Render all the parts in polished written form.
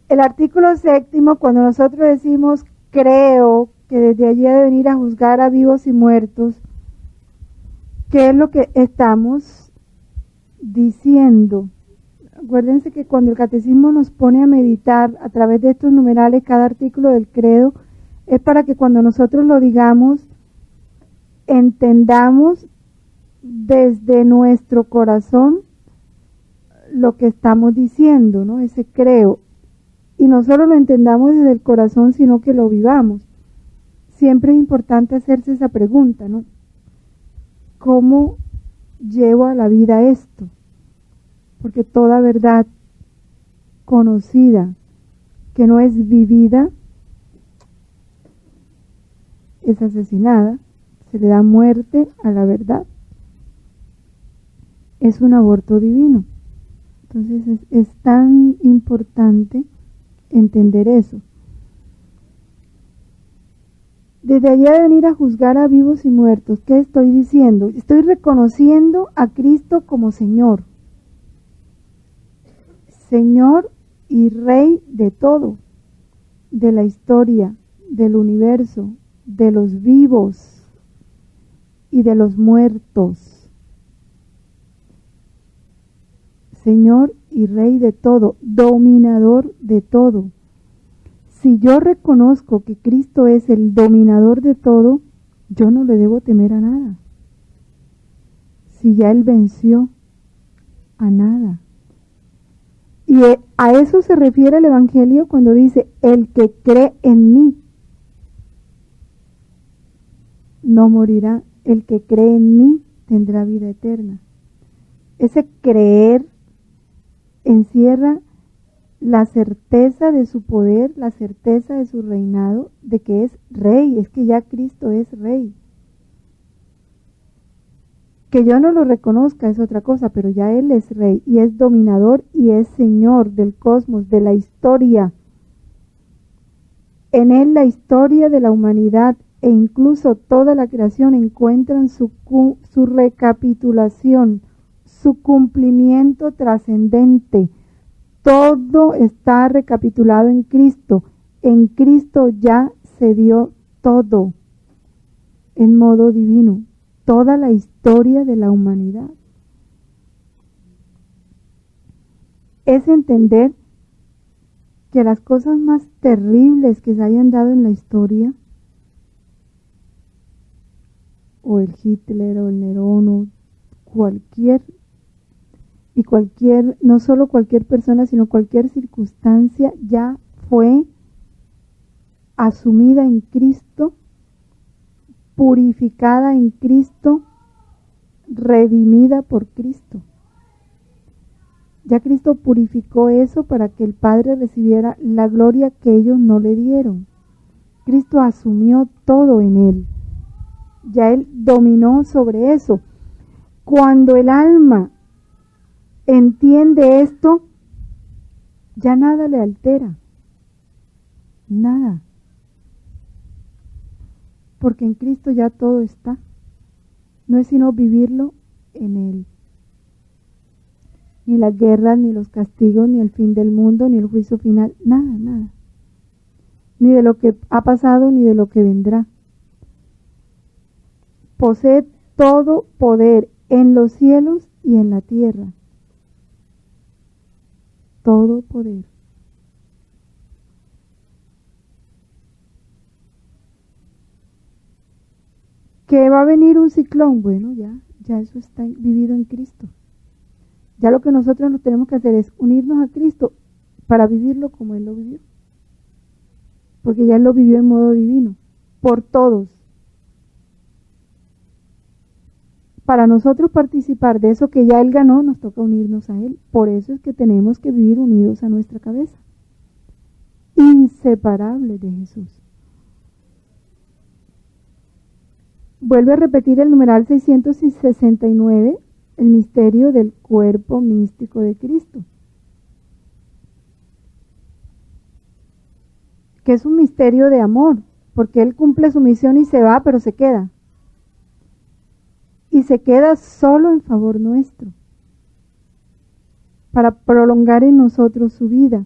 El artículo 7, cuando nosotros decimos creo que desde allí ha de venir a juzgar a vivos y muertos, ¿qué es lo que estamos diciendo? Acuérdense que cuando el catecismo nos pone a meditar a través de estos numerales cada artículo del credo, es para que cuando nosotros lo digamos, entendamos desde nuestro corazón lo que estamos diciendo, ¿no? Ese creo. Y no solo lo entendamos desde el corazón, sino que lo vivamos. Siempre es importante hacerse esa pregunta, ¿no? ¿Cómo llevo a la vida esto? Porque toda verdad conocida que no es vivida es asesinada, se le da muerte a la verdad. Es un aborto divino. Entonces es tan importante entender eso. Desde allá de venir a juzgar a vivos y muertos, ¿qué estoy diciendo? Estoy reconociendo a Cristo como Señor. Señor y Rey de todo, de la historia, del universo, de los vivos y de los muertos. Señor y Rey de todo, dominador de todo. Si yo reconozco que Cristo es el dominador de todo, yo no le debo temer a nada. Si ya Él venció, a nada. Y a eso se refiere el Evangelio cuando dice, el que cree en mí no morirá, el que cree en mí tendrá vida eterna. Ese creer encierra la certeza de su poder, la certeza de su reinado, de que es rey, es que ya Cristo es rey. Que yo no lo reconozca es otra cosa, pero ya Él es rey y es dominador y es Señor del cosmos, de la historia. En Él la historia de la humanidad e incluso toda la creación encuentran su recapitulación, su cumplimiento trascendente. Todo está recapitulado en Cristo. En Cristo ya se dio todo en modo divino, toda la historia de la humanidad. Es entender que las cosas más terribles que se hayan dado en la historia, o el Hitler, o el Nerón, o no solo cualquier persona, sino cualquier circunstancia ya fue asumida en Cristo, purificada en Cristo, redimida por Cristo. Ya Cristo purificó eso para que el Padre recibiera la gloria que ellos no le dieron. Cristo asumió todo en Él. Ya Él dominó sobre eso. Cuando el alma entiende esto, ya nada le altera. Nada. Porque en Cristo ya todo está. No es sino vivirlo en Él. Ni las guerras, ni los castigos, ni el fin del mundo, ni el juicio final, nada, nada. Ni de lo que ha pasado, ni de lo que vendrá. Posee todo poder en los cielos y en la tierra. Todo poder. ¿Que va a venir un ciclón? Bueno, ya eso está vivido en Cristo. Ya lo que nosotros nos tenemos que hacer es unirnos a Cristo para vivirlo como Él lo vivió. Porque ya Él lo vivió en modo divino, por todos. Para nosotros participar de eso que ya Él ganó, nos toca unirnos a Él. Por eso es que tenemos que vivir unidos a nuestra cabeza. Inseparables de Jesús. Vuelve a repetir el numeral 669, el misterio del cuerpo místico de Cristo. Que es un misterio de amor, porque Él cumple su misión y se va, pero se queda. Y se queda solo en favor nuestro, para prolongar en nosotros su vida.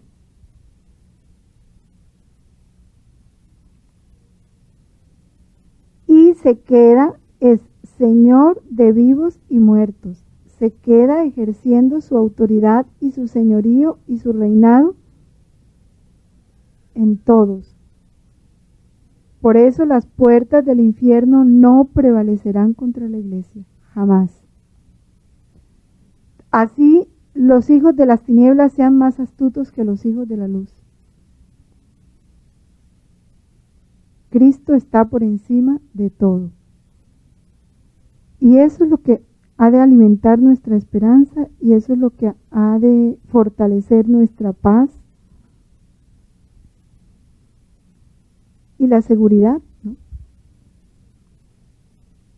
se queda, es Señor de vivos y muertos. Se queda ejerciendo su autoridad y su señorío y su reinado en todos. Por eso las puertas del infierno no prevalecerán contra la iglesia, jamás. Así los hijos de las tinieblas sean más astutos que los hijos de la luz. Cristo está por encima de todo. Y eso es lo que ha de alimentar nuestra esperanza y eso es lo que ha de fortalecer nuestra paz y la seguridad, ¿no?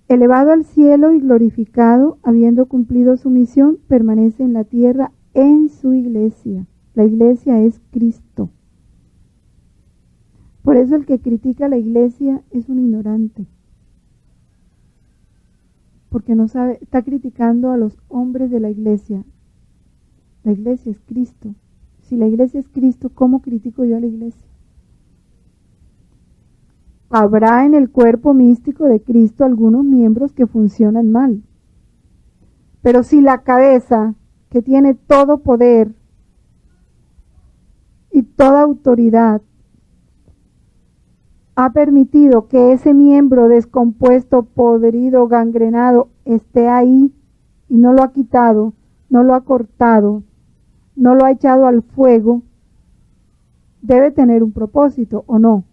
Elevado al cielo y glorificado, habiendo cumplido su misión, permanece en la tierra en su iglesia. La iglesia es Cristo. Por eso el que critica a la iglesia es un ignorante. Porque no sabe, está criticando a los hombres de la iglesia. La iglesia es Cristo. Si la iglesia es Cristo, ¿cómo critico yo a la iglesia? Habrá en el cuerpo místico de Cristo algunos miembros que funcionan mal. Pero si la cabeza, que tiene todo poder y toda autoridad, ha permitido que ese miembro descompuesto, podrido, gangrenado, esté ahí y no lo ha quitado, no lo ha cortado, no lo ha echado al fuego, debe tener un propósito, ¿o no?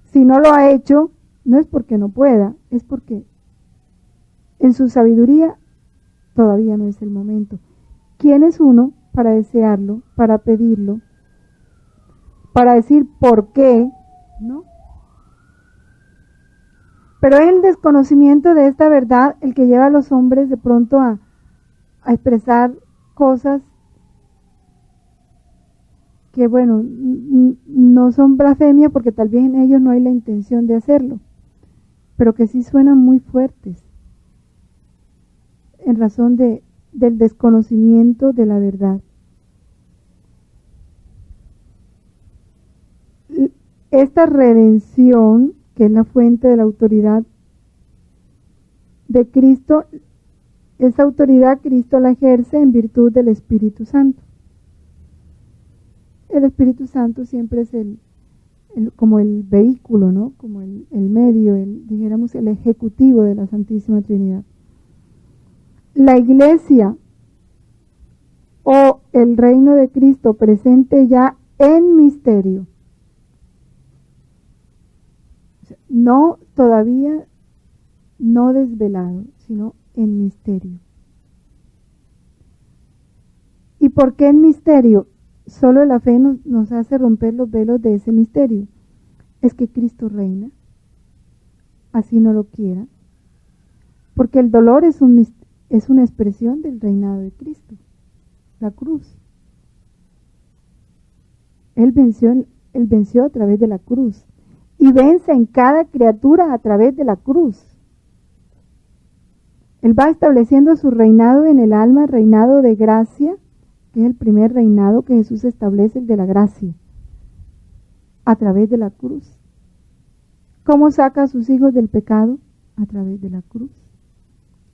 Si no lo ha hecho, no es porque no pueda, es porque en su sabiduría todavía no es el momento. ¿Quién es uno para desearlo, para pedirlo, para decir por qué? ¿No? Pero es el desconocimiento de esta verdad el que lleva a los hombres de pronto a expresar cosas que, bueno, no son blasfemia porque tal vez en ellos no hay la intención de hacerlo, pero que sí suenan muy fuertes en razón del desconocimiento de la verdad. Esta redención, que es la fuente de la autoridad de Cristo, esa autoridad Cristo la ejerce en virtud del Espíritu Santo. El Espíritu Santo siempre es como el vehículo, ¿no? Como el medio, dijéramos el ejecutivo de la Santísima Trinidad. La Iglesia o el reino de Cristo presente ya en misterio. No, todavía no desvelado, sino en misterio. ¿Y por qué en misterio? Solo la fe nos hace romper los velos de ese misterio. Es que Cristo reina, así no lo quiera, porque el dolor es una expresión del reinado de Cristo, la cruz. Él venció a través de la cruz. Y vence en cada criatura a través de la cruz. Él va estableciendo su reinado en el alma, reinado de gracia, que es el primer reinado que Jesús establece, el de la gracia, a través de la cruz. ¿Cómo saca a sus hijos del pecado? A través de la cruz.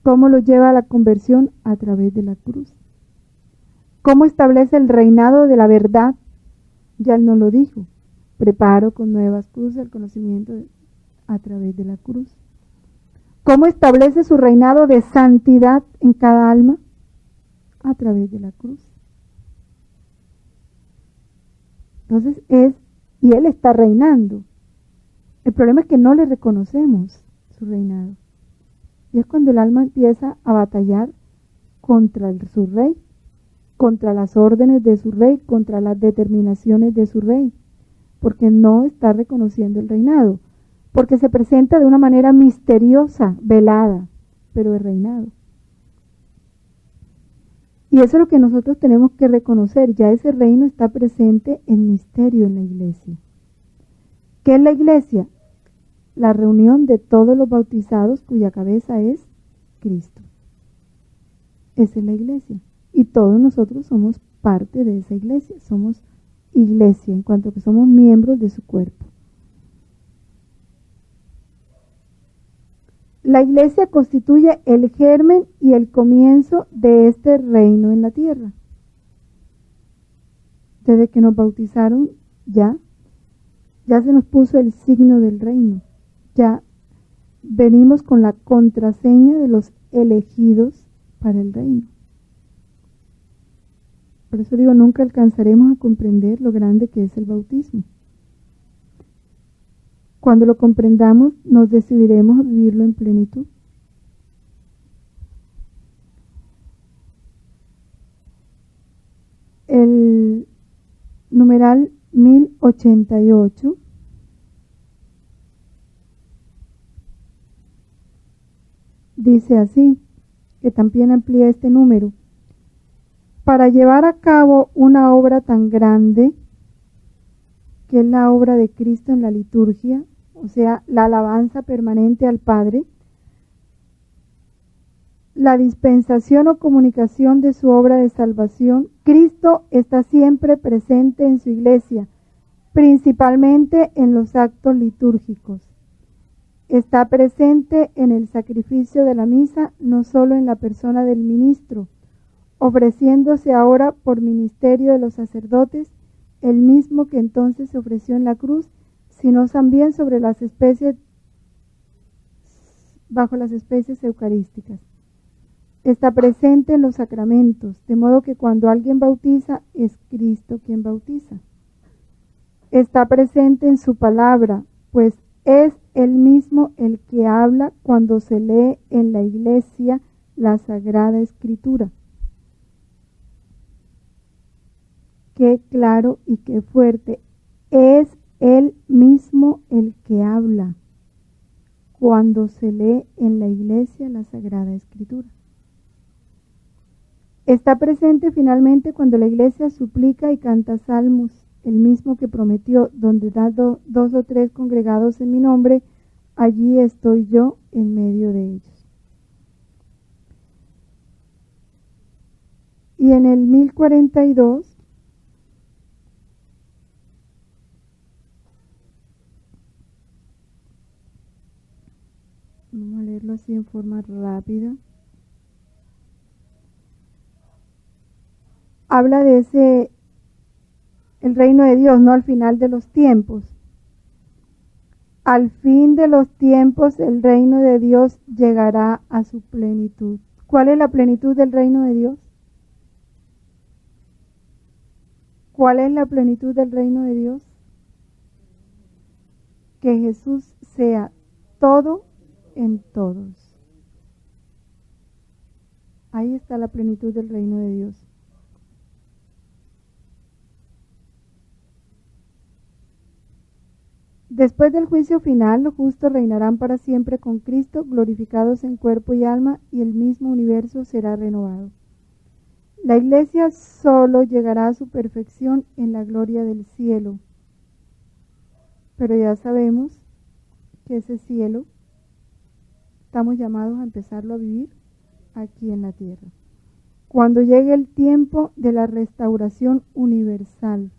¿Cómo los lleva a la conversión? A través de la cruz. ¿Cómo establece el reinado de la verdad? Ya Él nos lo dijo. Preparo con nuevas cruces el conocimiento a través de la cruz. ¿Cómo establece su reinado de santidad en cada alma? A través de la cruz. Entonces y Él está reinando. El problema es que no le reconocemos su reinado. Y es cuando el alma empieza a batallar contra su rey, contra las órdenes de su rey, contra las determinaciones de su rey. Porque no está reconociendo el reinado, porque se presenta de una manera misteriosa, velada, pero el reinado. Y eso es lo que nosotros tenemos que reconocer, ya ese reino está presente en misterio en la iglesia. ¿Qué es la iglesia? La reunión de todos los bautizados cuya cabeza es Cristo. Esa es la iglesia. Y todos nosotros somos parte de esa iglesia, somos iglesia, en cuanto que somos miembros de su cuerpo. La iglesia constituye el germen y el comienzo de este reino en la tierra. Desde que nos bautizaron, ya se nos puso el signo del reino. Ya venimos con la contraseña de los elegidos para el reino. Por eso digo, nunca alcanzaremos a comprender lo grande que es el bautismo. Cuando lo comprendamos, nos decidiremos a vivirlo en plenitud. El numeral 1088 dice así, que también amplía este número: para llevar a cabo una obra tan grande, que es la obra de Cristo en la liturgia, o sea, la alabanza permanente al Padre, la dispensación o comunicación de su obra de salvación, Cristo está siempre presente en su iglesia, principalmente en los actos litúrgicos. Está presente en el sacrificio de la misa, no solo en la persona del ministro, ofreciéndose ahora por ministerio de los sacerdotes, el mismo que entonces se ofreció en la cruz, sino también sobre las especies, bajo las especies eucarísticas. Está presente en los sacramentos, de modo que cuando alguien bautiza, es Cristo quien bautiza. Está presente en su palabra, pues es Él mismo el que habla cuando se lee en la iglesia la Sagrada Escritura. Qué claro y qué fuerte. Es Él mismo el que habla cuando se lee en la iglesia la Sagrada Escritura. Está presente finalmente cuando la iglesia suplica y canta salmos, el mismo que prometió: donde da dos o tres congregados en mi nombre, allí estoy yo en medio de ellos. Y en el 1042 vamos a leerlo así en forma rápida. Habla de el reino de Dios, no al final de los tiempos. Al fin de los tiempos, el reino de Dios llegará a su plenitud. ¿Cuál es la plenitud del reino de Dios? ¿Cuál es la plenitud del reino de Dios? Que Jesús sea todo en todos. Ahí está la plenitud del reino de Dios. Después del juicio final, los justos reinarán para siempre con Cristo, glorificados en cuerpo y alma, y el mismo universo será renovado. La iglesia solo llegará a su perfección en la gloria del cielo. Pero ya sabemos que ese cielo estamos llamados a empezarlo a vivir aquí en la tierra. Cuando llegue el tiempo de la restauración universal,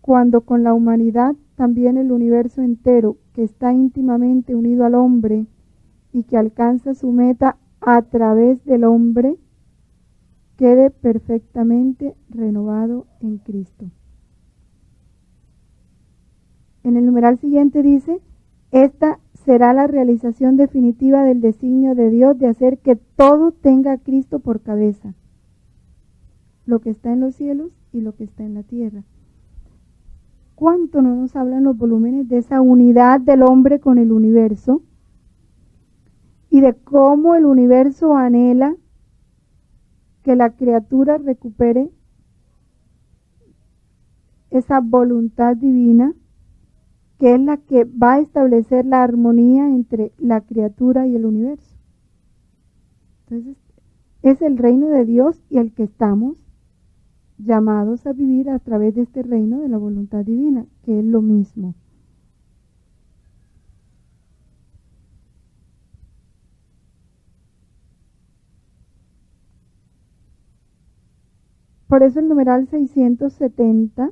cuando con la humanidad también el universo entero, que está íntimamente unido al hombre y que alcanza su meta a través del hombre, quede perfectamente renovado en Cristo. En el numeral siguiente dice: esta será la realización definitiva del designio de Dios de hacer que todo tenga a Cristo por cabeza, lo que está en los cielos y lo que está en la tierra. ¿Cuánto no nos hablan los volúmenes de esa unidad del hombre con el universo? Y de cómo el universo anhela que la criatura recupere esa voluntad divina, que es la que va a establecer la armonía entre la criatura y el universo. Entonces, es el reino de Dios y el que estamos llamados a vivir a través de este reino de la voluntad divina, que es lo mismo. Por eso el numeral 670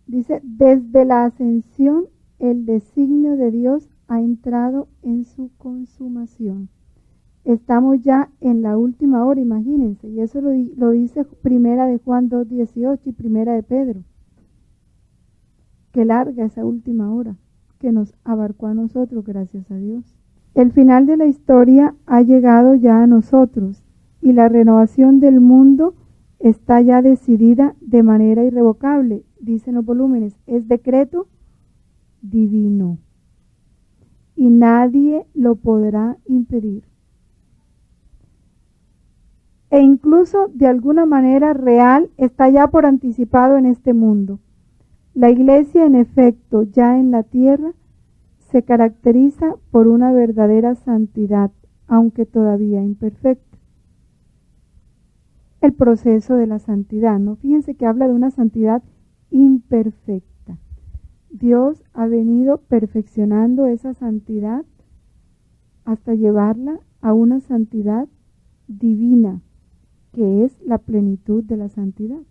dice: desde la ascensión el designio de Dios ha entrado en su consumación. Estamos ya en la última hora, imagínense, y eso lo dice primera de Juan 2:18 y primera de Pedro. Qué larga esa última hora que nos abarcó a nosotros, gracias a Dios. El final de la historia ha llegado ya a nosotros y la renovación del mundo está ya decidida de manera irrevocable, dicen los volúmenes, es decreto divino y nadie lo podrá impedir. E incluso de alguna manera real está ya por anticipado en este mundo. La Iglesia, en efecto, ya en la tierra, se caracteriza por una verdadera santidad, aunque todavía imperfecta. El proceso de la santidad, ¿no? Fíjense que habla de una santidad imperfecta. Dios ha venido perfeccionando esa santidad hasta llevarla a una santidad divina, que es la plenitud de la santidad.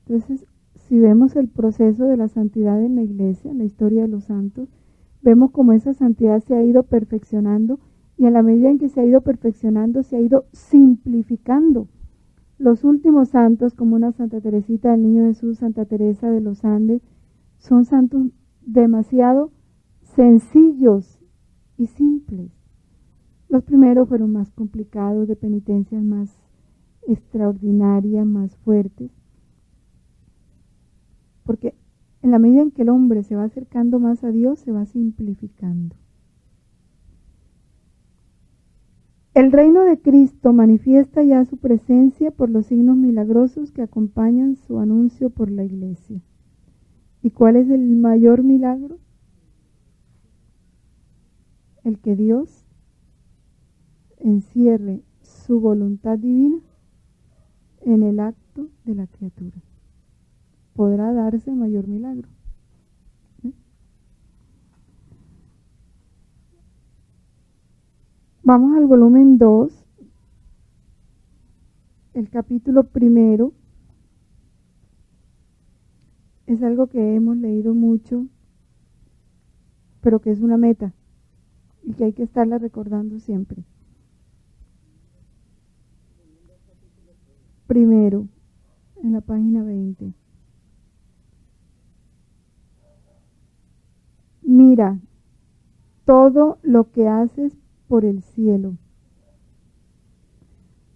Entonces, si vemos el proceso de la santidad en la Iglesia, en la historia de los santos, vemos cómo esa santidad se ha ido perfeccionando y en la medida en que se ha ido perfeccionando, se ha ido simplificando. Los últimos santos, como una Santa Teresita del Niño Jesús, Santa Teresa de los Andes, son santos demasiado sencillos y simples. Los primeros fueron más complicados, de penitencias más extraordinarias, más fuertes. Porque en la medida en que el hombre se va acercando más a Dios, se va simplificando. El reino de Cristo manifiesta ya su presencia por los signos milagrosos que acompañan su anuncio por la Iglesia. ¿Y cuál es el mayor milagro? El que Dios encierre su voluntad divina en el acto de la criatura. Podrá darse mayor milagro. Vamos al volumen 2, el capítulo 1. Es algo que hemos leído mucho, pero que es una meta y que hay que estarla recordando siempre. Primero, en la página 20. Mira todo lo que haces por el cielo.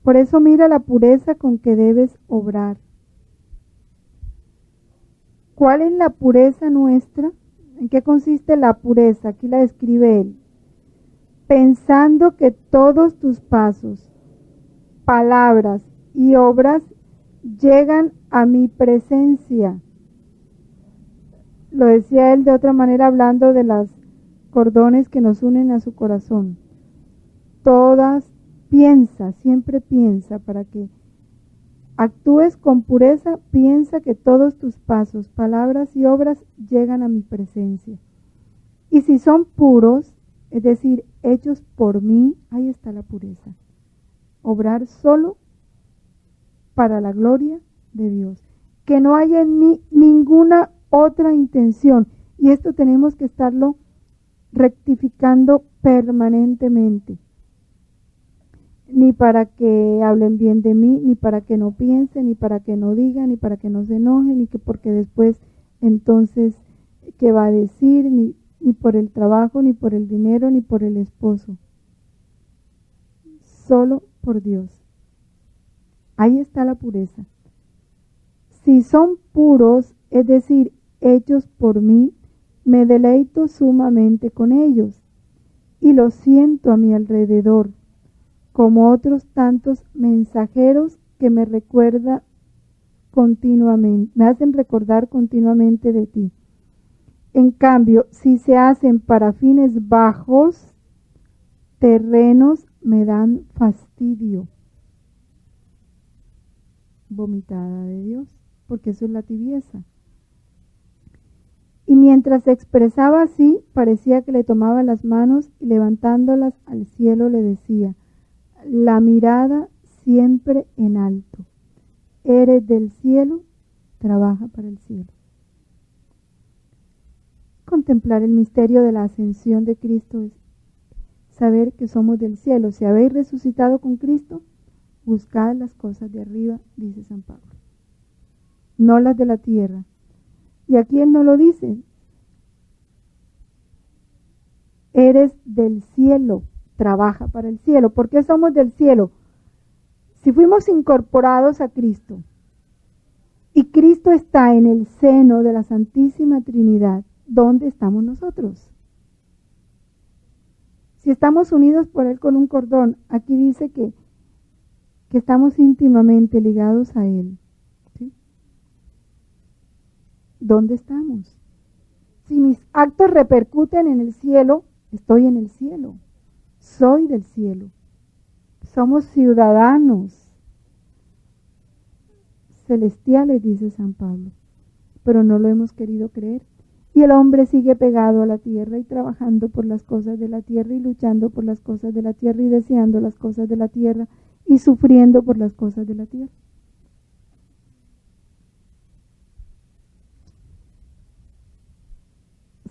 Por eso mira la pureza con que debes obrar. ¿Cuál es la pureza nuestra? ¿En qué consiste la pureza? Aquí la describe él. Pensando que todos tus pasos, palabras y obras llegan a mi presencia. Lo decía él de otra manera hablando de las cordones que nos unen a su corazón. Todas, piensa, siempre piensa, para que actúes con pureza, piensa que todos tus pasos, palabras y obras llegan a mi presencia. Y si son puros, es decir, hechos por mí, ahí está la pureza. Obrar solo para la gloria de Dios. Que no haya en mí ninguna otra intención. Y esto tenemos que estarlo rectificando permanentemente. Ni para que hablen bien de mí, ni para que no piensen, ni para que no digan, ni para que no se enojen, ni que porque después entonces qué va a decir, ni por el trabajo, ni por el dinero, ni por el esposo. Solo por Dios. Ahí está la pureza. Si son puros, es decir, hechos por mí, me deleito sumamente con ellos y los siento a mi alrededor, como otros tantos mensajeros que me recuerda continuamente, me hacen recordar continuamente de ti. En cambio, si se hacen para fines bajos, terrenos, me dan fastidio. Vomitada de Dios, porque eso es la tibieza. Y mientras se expresaba así, parecía que le tomaba las manos y levantándolas al cielo le decía: la mirada siempre en alto. Eres del cielo, trabaja para el cielo. contemplar el misterio de la ascensión de Cristo es saber que somos del cielo. Si habéis resucitado con Cristo, buscad las cosas de arriba, dice San Pablo, no las de la tierra. Y aquí él no lo dice. Eres del cielo, trabaja para el cielo. ¿Por qué somos del cielo? Si fuimos incorporados a Cristo y Cristo está en el seno de la Santísima Trinidad, ¿dónde estamos nosotros? Si estamos unidos por Él con un cordón, aquí dice que estamos íntimamente ligados a Él. ¿Sí? ¿Dónde estamos? Si mis actos repercuten en el cielo, estoy en el cielo. Soy del cielo. Somos ciudadanos celestiales, dice San Pablo, pero no lo hemos querido creer. Y el hombre sigue pegado a la tierra y trabajando por las cosas de la tierra y luchando por las cosas de la tierra y deseando las cosas de la tierra y sufriendo por las cosas de la tierra.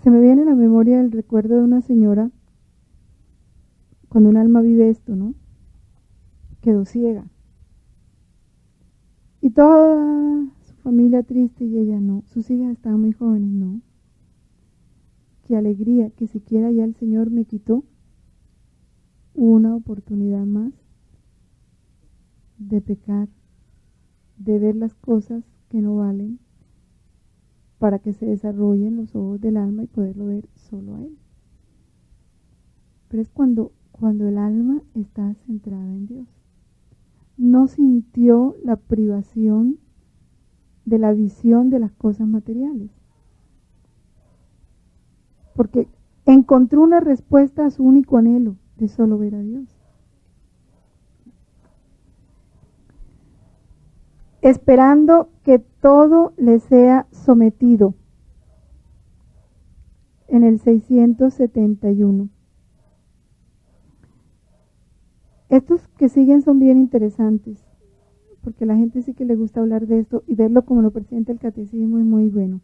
Se me viene a la memoria el recuerdo de una señora, cuando un alma vive esto, ¿no? Quedó ciega. Y toda su familia triste y ella no. Sus hijas estaban muy jóvenes, no. Qué alegría que siquiera ya el Señor me quitó una oportunidad más de pecar, de ver las cosas que no valen, para que se desarrollen los ojos del alma y poderlo ver solo a Él. Pero es cuando el alma está centrada en Dios. No sintió la privación de la visión de las cosas materiales, porque encontró una respuesta a su único anhelo de solo ver a Dios. Esperando que todo le sea sometido, en el 671. Estos que siguen son bien interesantes, porque la gente sí que le gusta hablar de esto y verlo como lo presenta el catecismo es muy bueno.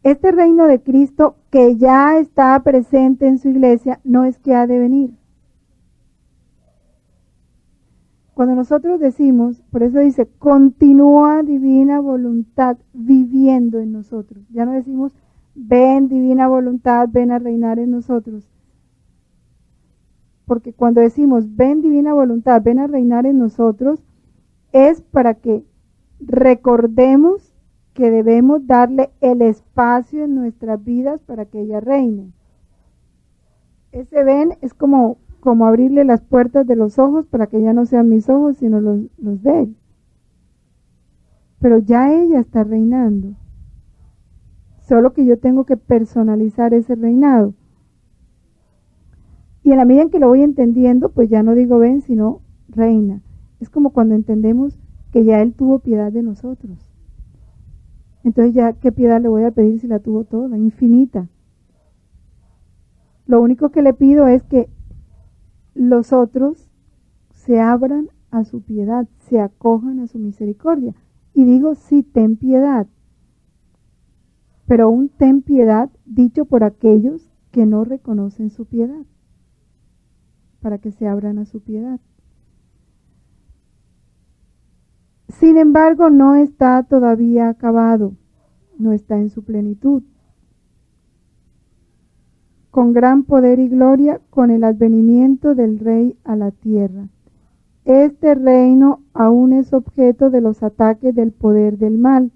Este reino de Cristo que ya está presente en su iglesia no es que ha de venir. Cuando nosotros decimos, por eso dice, continúa divina voluntad viviendo en nosotros. Ya no decimos, ven divina voluntad, ven a reinar en nosotros. Porque cuando decimos, ven divina voluntad, ven a reinar en nosotros, es para que recordemos que debemos darle el espacio en nuestras vidas para que ella reine. Ese ven es como abrirle las puertas de los ojos para que ya no sean mis ojos, sino los de Él. Pero ya ella está reinando. Solo que yo tengo que personalizar ese reinado. Y en la medida en que lo voy entendiendo, pues ya no digo ven, sino reina. Es como cuando entendemos que ya Él tuvo piedad de nosotros. Entonces ya, ¿qué piedad le voy a pedir si la tuvo toda? Infinita. Lo único que le pido es que los otros se abran a su piedad, se acojan a su misericordia. Y digo, sí, ten piedad. Pero un ten piedad dicho por aquellos que no reconocen su piedad, para que se abran a su piedad. Sin embargo, no está todavía acabado, no está en su plenitud. Con gran poder y gloria, con el advenimiento del Rey a la tierra. Este reino aún es objeto de los ataques del poder del mal.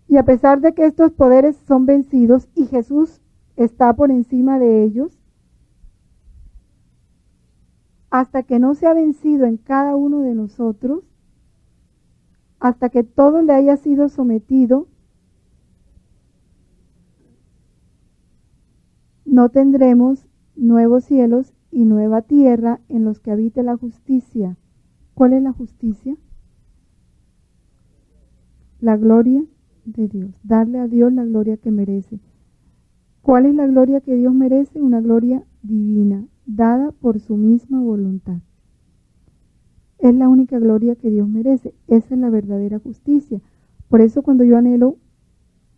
Y a pesar de que estos poderes son vencidos y Jesús está por encima de ellos, hasta que no se ha vencido en cada uno de nosotros, hasta que todo le haya sido sometido, no tendremos nuevos cielos y nueva tierra en los que habite la justicia. ¿Cuál es la justicia? La gloria de Dios. Darle a Dios la gloria que merece. ¿Cuál es la gloria que Dios merece? Una gloria divina, dada por su misma voluntad. Es la única gloria que Dios merece. Esa es la verdadera justicia. Por eso cuando yo anhelo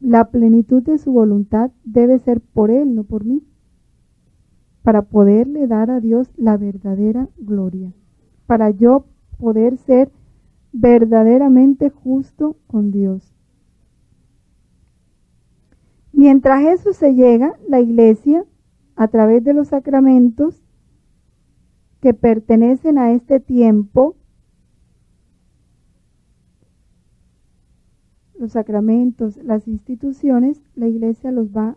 la plenitud de su voluntad debe ser por Él, no por mí, para poderle dar a Dios la verdadera gloria, para yo poder ser verdaderamente justo con Dios. Mientras eso se llega, la Iglesia, a través de los sacramentos que pertenecen a este tiempo, los sacramentos, las instituciones, la Iglesia los va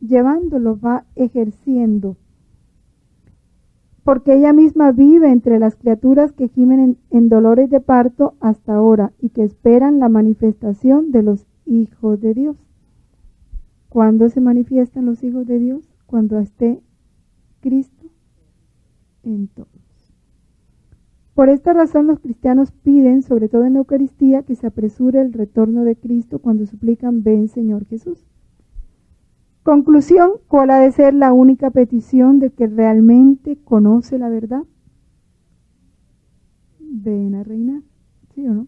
llevando, los va ejerciendo, porque ella misma vive entre las criaturas que gimen en dolores de parto hasta ahora y que esperan la manifestación de los hijos de Dios. ¿Cuándo se manifiestan los hijos de Dios? Cuando esté Cristo en todos. Por esta razón los cristianos piden, sobre todo en la Eucaristía, que se apresure el retorno de Cristo cuando suplican: ven Señor Jesús. Conclusión, ¿cuál ha de ser la única petición de que realmente conoce la verdad? Ven a reinar, ¿sí o no?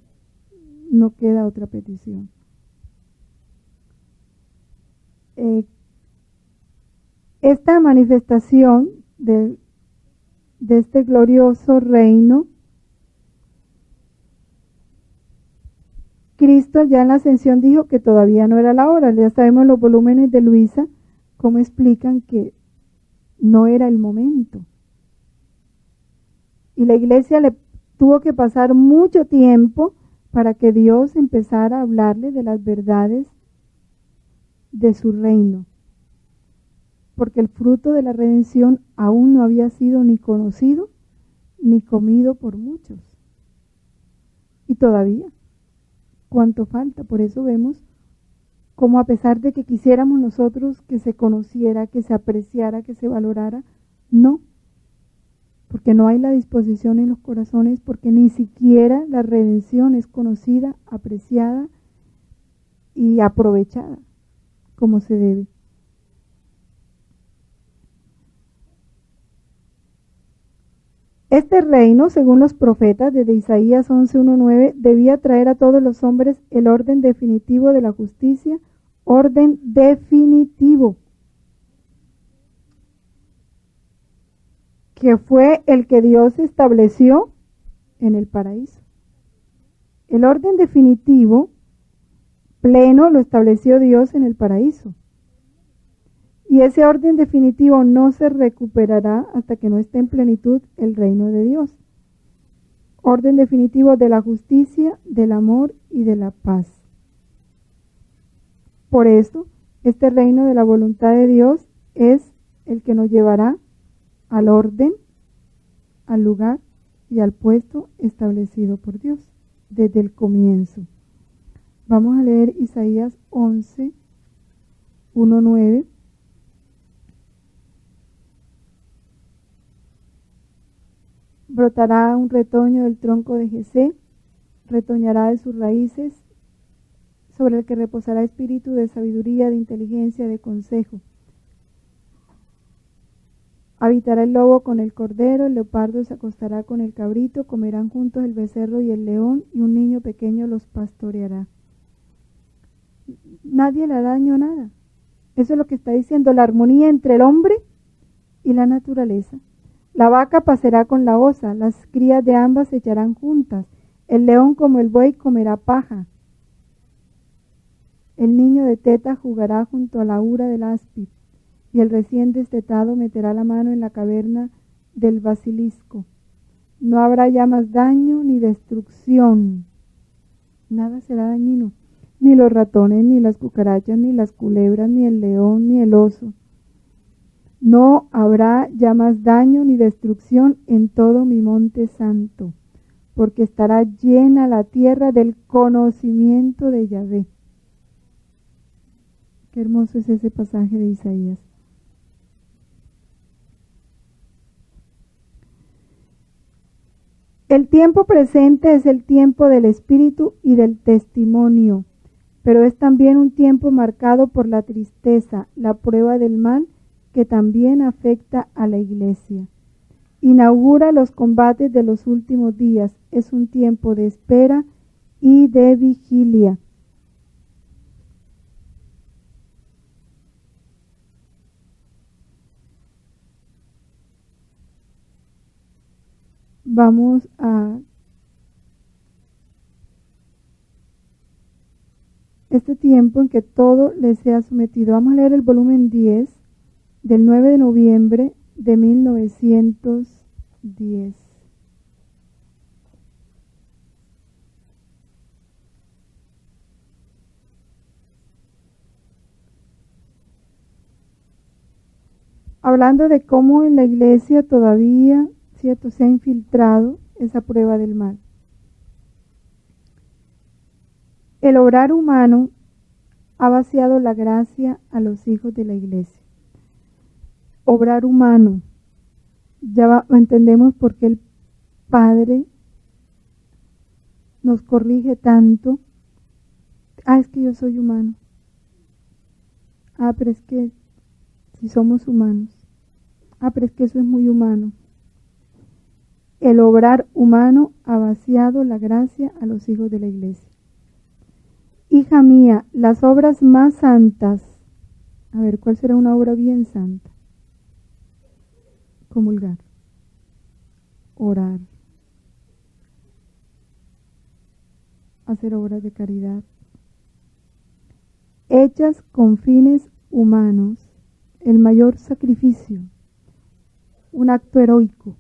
No queda otra petición. Esta manifestación de este glorioso reino, Cristo ya en la ascensión dijo que todavía no era la hora. Ya sabemos los volúmenes de Luisa cómo explican que no era el momento. Y la Iglesia le tuvo que pasar mucho tiempo para que Dios empezara a hablarle de las verdades de su reino, porque el fruto de la redención aún no había sido ni conocido ni comido por muchos. Y todavía, ¿cuánto falta? Por eso vemos cómo, a pesar de que quisiéramos nosotros que se conociera, que se apreciara, que se valorara, no, porque no hay la disposición en los corazones, porque ni siquiera la redención es conocida, apreciada y aprovechada como se debe. Este reino, según los profetas, desde Isaías 11:1-9, debía traer a todos los hombres el orden definitivo de la justicia, orden definitivo, que fue el que Dios estableció en el paraíso. El orden definitivo pleno lo estableció Dios en el paraíso. Y ese orden definitivo no se recuperará hasta que no esté en plenitud el reino de Dios. Orden definitivo de la justicia, del amor y de la paz. Por eso, este reino de la voluntad de Dios es el que nos llevará al orden, al lugar y al puesto establecido por Dios desde el comienzo. Vamos a leer Isaías 11:1-9. Brotará un retoño del tronco de Jesé, retoñará de sus raíces, sobre el que reposará espíritu de sabiduría, de inteligencia, de consejo. Habitará el lobo con el cordero, el leopardo se acostará con el cabrito, comerán juntos el becerro y el león, y un niño pequeño los pastoreará. Nadie le hará daño a nada. Eso es lo que está diciendo, la armonía entre el hombre y la naturaleza. La vaca pasará con la osa, las crías de ambas se echarán juntas, el león como el buey comerá paja. El niño de teta jugará junto a la ura del áspid, y el recién destetado meterá la mano en la caverna del basilisco. No habrá ya más daño ni destrucción. Nada será dañino, ni los ratones, ni las cucarachas, ni las culebras, ni el león, ni el oso. No habrá ya más daño ni destrucción en todo mi monte santo, porque estará llena la tierra del conocimiento de Yahvé. Qué hermoso es ese pasaje de Isaías. El tiempo presente es el tiempo del espíritu y del testimonio, pero es también un tiempo marcado por la tristeza, la prueba del mal, que también afecta a la Iglesia. Inaugura los combates de los últimos días. Es un tiempo de espera y de vigilia. vamos a este tiempo en que todo le sea sometido. Vamos a leer el volumen 10 del 9 de noviembre de 1910. Hablando de cómo en la iglesia todavía, ¿cierto?, se ha infiltrado esa prueba del mal. El obrar humano ha vaciado la gracia a los hijos de la iglesia. Obrar humano, ya entendemos por qué el Padre nos corrige tanto. Es que yo soy humano. Pero es que si somos humanos. Pero es que eso es muy humano. El obrar humano ha vaciado la gracia a los hijos de la iglesia. Hija mía, las obras más santas. A ver, ¿cuál será una obra bien santa? Comulgar, orar, hacer obras de caridad, hechas con fines humanos, el mayor sacrificio, un acto heroico,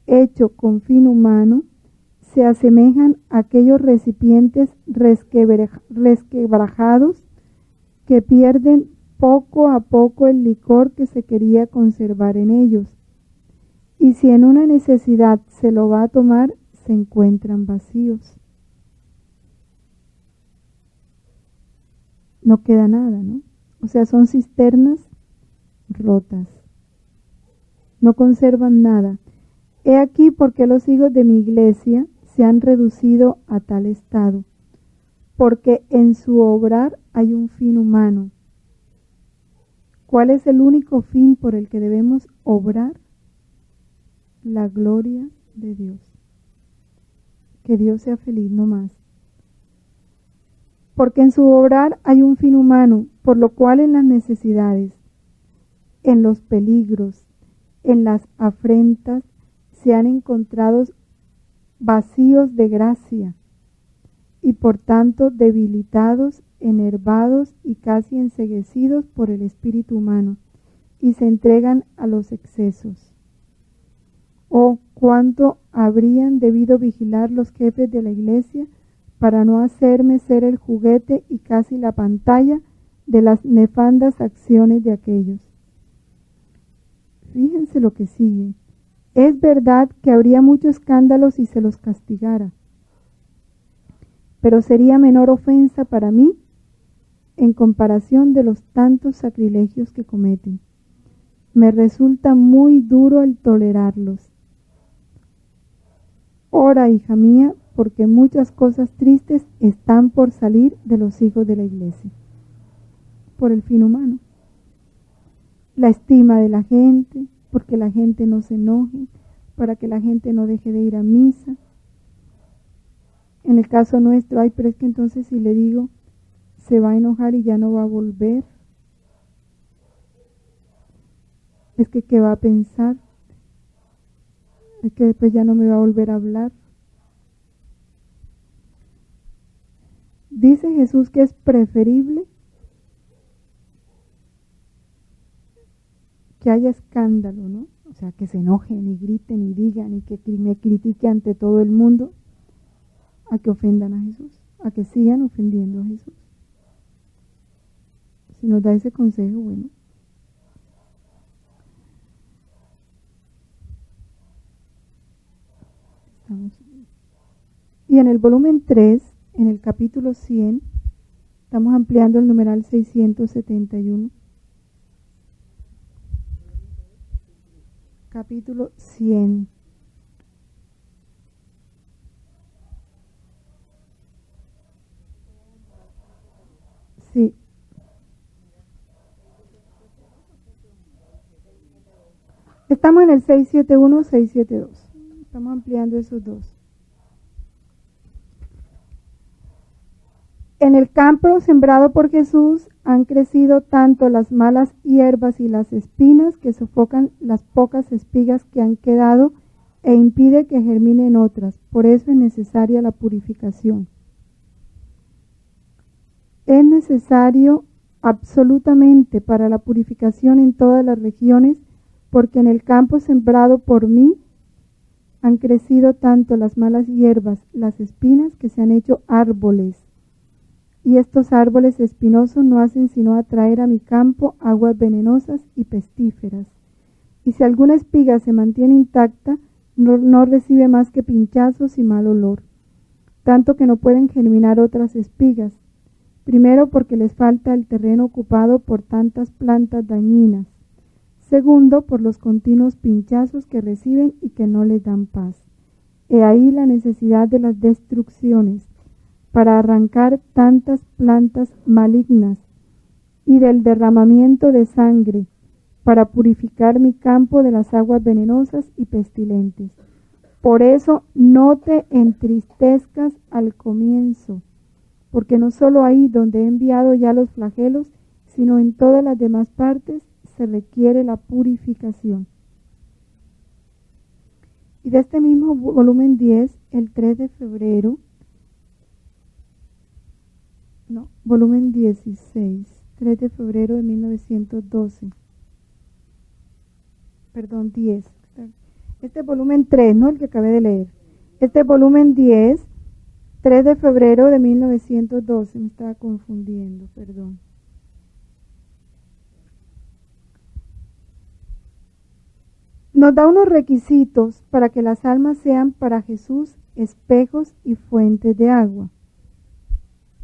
hecho con fin humano, se asemejan a aquellos recipientes resquebrajados que pierden poco a poco el licor que se quería conservar en ellos, y si en una necesidad se lo va a tomar, se encuentran vacíos. No queda nada, ¿no? O sea, son cisternas rotas. No conservan nada. He aquí por qué los hijos de mi iglesia se han reducido a tal estado, porque en su obrar hay un fin humano. ¿Cuál es el único fin por el que debemos obrar? La gloria de Dios. Que Dios sea feliz, no más. Porque en su obrar hay un fin humano, por lo cual en las necesidades, en los peligros, en las afrentas, se han encontrado vacíos de gracia y por tanto debilitados, enervados y casi enceguecidos por el espíritu humano, y se entregan a los excesos. Oh, cuánto habrían debido vigilar los jefes de la iglesia para no hacerme ser el juguete y casi la pantalla de las nefandas acciones de aquellos. Fíjense lo que sigue. Es verdad que habría mucho escándalo si se los castigara, pero sería menor ofensa para mí en comparación de los tantos sacrilegios que cometen. Me resulta muy duro el tolerarlos. Ora, hija mía, porque muchas cosas tristes están por salir de los hijos de la iglesia, por el fin humano. La estima de la gente, porque la gente no se enoje, para que la gente no deje de ir a misa. En el caso nuestro, pero es que entonces si le digo, se va a enojar y ya no va a volver. Es que ¿qué va a pensar? Es que después ya no me va a volver a hablar. Dice Jesús que es preferible que haya escándalo, ¿no? O sea, que se enojen y griten y digan y que me critique ante todo el mundo, a que ofendan a Jesús, a que sigan ofendiendo a Jesús. Si nos da ese consejo, bueno. Y en el volumen 3, en el capítulo 100, estamos ampliando el numeral 671. Capítulo 100. Sí. Estamos en el 671, 672. Estamos ampliando esos dos. En el campo sembrado por Jesús han crecido tanto las malas hierbas y las espinas que sofocan las pocas espigas que han quedado e impide que germinen otras. Por eso es necesaria la purificación. Es necesario absolutamente para la purificación en todas las regiones, porque en el campo sembrado por mí han crecido tanto las malas hierbas, las espinas, que se han hecho árboles. Y estos árboles espinosos no hacen sino atraer a mi campo aguas venenosas y pestíferas. Y si alguna espiga se mantiene intacta, no recibe más que pinchazos y mal olor, tanto que no pueden germinar otras espigas. Primero, porque les falta el terreno ocupado por tantas plantas dañinas. Segundo, por los continuos pinchazos que reciben y que no les dan paz. He ahí la necesidad de las destrucciones, para arrancar tantas plantas malignas, y del derramamiento de sangre, para purificar mi campo de las aguas venenosas y pestilentes. Por eso no te entristezcas al comienzo, porque no solo ahí donde he enviado ya los flagelos, sino en todas las demás partes se requiere la purificación. Y de este mismo volumen 10, el 3 de febrero, volumen 16, 3 de febrero de 1912. Perdón, 10. Este volumen 3, no el que acabé de leer. Este volumen 10, 3 de febrero de 1912, me estaba confundiendo, perdón. Nos da unos requisitos para que las almas sean para Jesús espejos y fuentes de agua.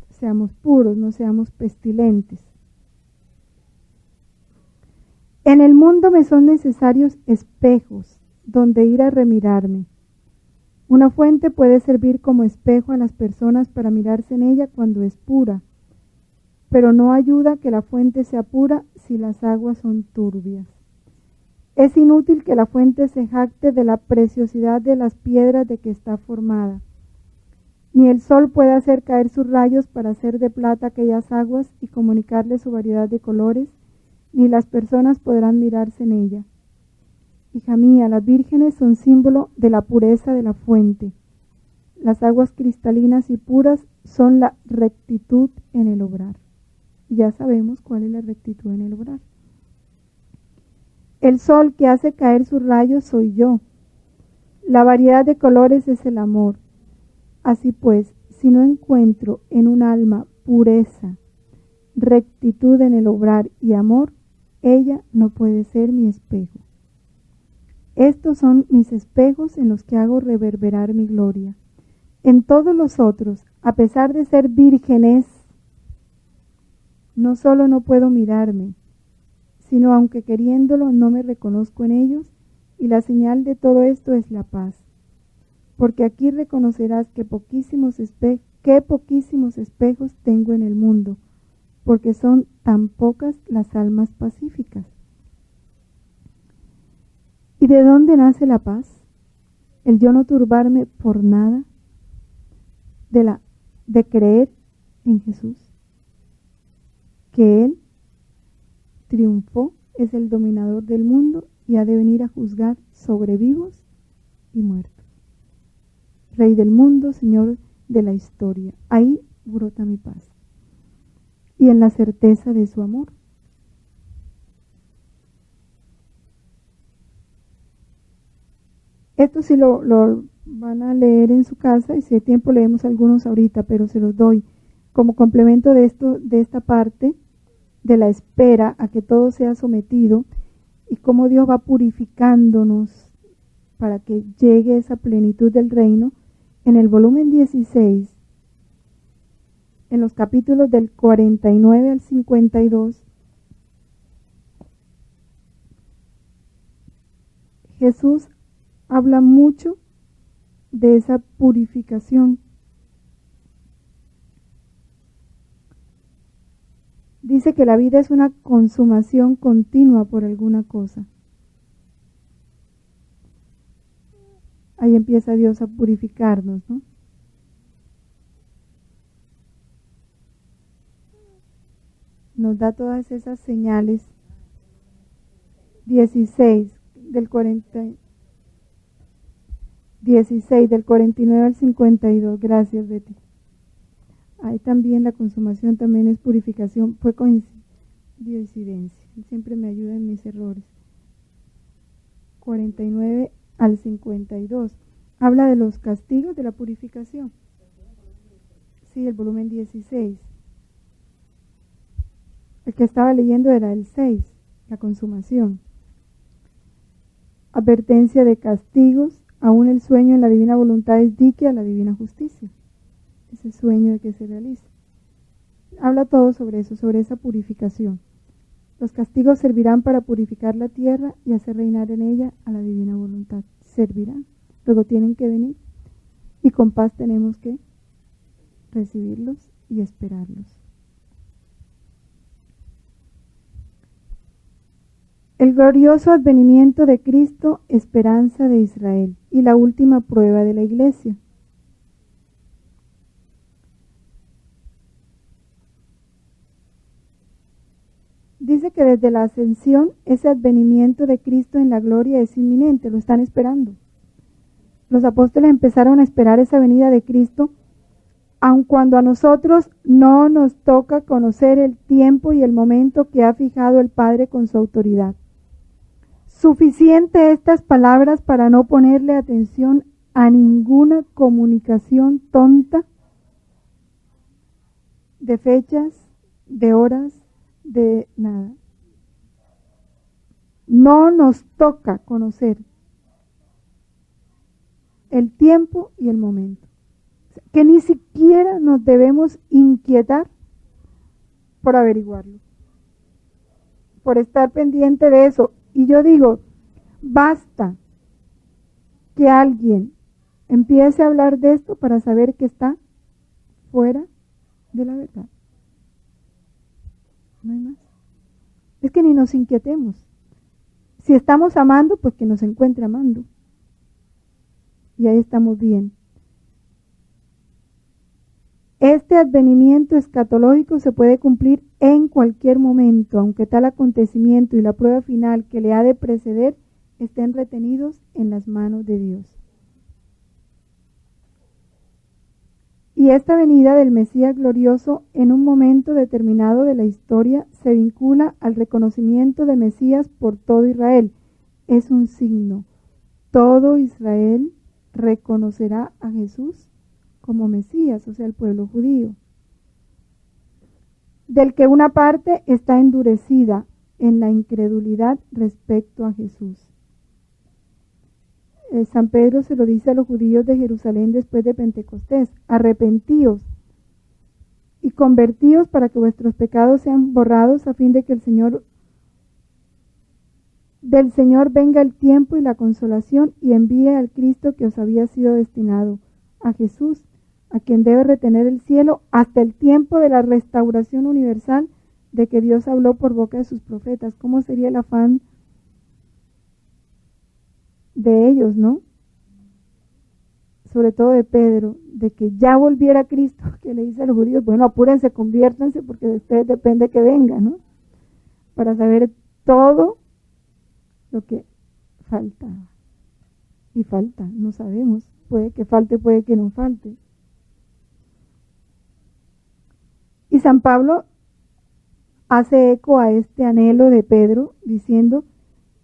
Seamos puros, no seamos pestilentes. En el mundo me son necesarios espejos donde ir a remirarme. Una fuente puede servir como espejo a las personas para mirarse en ella cuando es pura, pero no ayuda que la fuente sea pura si las aguas son turbias. Es inútil que la fuente se jacte de la preciosidad de las piedras de que está formada. Ni el sol puede hacer caer sus rayos para hacer de plata aquellas aguas y comunicarles su variedad de colores, ni las personas podrán mirarse en ella. Hija mía, las vírgenes son símbolo de la pureza de la fuente. Las aguas cristalinas y puras son la rectitud en el obrar. Y ya sabemos cuál es la rectitud en el obrar. El sol que hace caer sus rayos soy yo. La variedad de colores es el amor. Así pues, si no encuentro en un alma pureza, rectitud en el obrar y amor, ella no puede ser mi espejo. Estos son mis espejos en los que hago reverberar mi gloria. En todos los otros, a pesar de ser vírgenes, no solo no puedo mirarme, sino aunque queriéndolo no me reconozco en ellos, y la señal de todo esto es la paz. Porque aquí reconocerás qué poquísimos espejos tengo en el mundo, porque son tan pocas las almas pacíficas. ¿Y de dónde nace la paz? El yo no turbarme por nada, de creer en Jesús, que Él triunfó, es el dominador del mundo y ha de venir a juzgar sobre vivos y muertos. Rey del mundo, Señor de la historia. Ahí brota mi paz. Y en la certeza de su amor. Esto sí lo van a leer en su casa, y si hay tiempo leemos algunos ahorita, pero se los doy como complemento de esta parte de la espera a que todo sea sometido, y cómo Dios va purificándonos para que llegue esa plenitud del reino. En el volumen 16, en los capítulos del 49 al 52, Jesús habla mucho de esa purificación. Dice que la vida es una consumación continua por alguna cosa. Ahí empieza Dios a purificarnos, ¿no? Nos da todas esas señales. 16 del 40. 16, del 49 al 52. Gracias, Betty. Ahí también la consumación también es purificación. Fue coincidencia. Él siempre me ayuda en mis errores. 49 al 52. Habla de los castigos de la purificación. Sí, el volumen 16. El que estaba leyendo era el 6, la consumación. Advertencia de castigos. Aún el sueño en la divina voluntad es dique a la divina justicia. Ese sueño de que se realiza. Habla todo sobre eso, sobre esa purificación. Los castigos servirán para purificar la tierra y hacer reinar en ella a la divina voluntad. Servirán. Luego tienen que venir y con paz tenemos que recibirlos y esperarlos. El glorioso advenimiento de Cristo, esperanza de Israel, y la última prueba de la Iglesia. Dice que desde la ascensión ese advenimiento de Cristo en la gloria es inminente, lo están esperando. Los apóstoles empezaron a esperar esa venida de Cristo, aun cuando a nosotros no nos toca conocer el tiempo y el momento que ha fijado el Padre con su autoridad. Suficiente estas palabras para no ponerle atención a ninguna comunicación tonta de fechas, de horas, de nada. No nos toca conocer el tiempo y el momento. Que ni siquiera nos debemos inquietar por averiguarlo, por estar pendiente de eso. Y yo digo, basta que alguien empiece a hablar de esto para saber que está fuera de la verdad. No hay más. Es que ni nos inquietemos. Si estamos amando, pues que nos encuentre amando. Y ahí estamos bien. Este advenimiento escatológico se puede cumplir en cualquier momento, aunque tal acontecimiento y la prueba final que le ha de preceder estén retenidos en las manos de Dios. Y esta venida del Mesías glorioso en un momento determinado de la historia se vincula al reconocimiento de Mesías por todo Israel. Es un signo. Todo Israel reconocerá a Jesús como Mesías, o sea, el pueblo judío, del que una parte está endurecida en la incredulidad respecto a Jesús. San Pedro se lo dice a los judíos de Jerusalén después de Pentecostés: arrepentíos y convertíos para que vuestros pecados sean borrados, a fin de que del Señor venga el tiempo y la consolación, y envíe al Cristo que os había sido destinado, a Jesús, a quien debe retener el cielo hasta el tiempo de la restauración universal de que Dios habló por boca de sus profetas. ¿Cómo sería el afán de ellos, no? Sobre todo de Pedro, de que ya volviera Cristo, que le dice a los judíos: bueno, apúrense, conviértanse, porque de ustedes depende que venga, ¿no? Para saber todo lo que faltaba. Y falta, no sabemos, puede que falte, puede que no falte. Y San Pablo hace eco a este anhelo de Pedro, diciendo: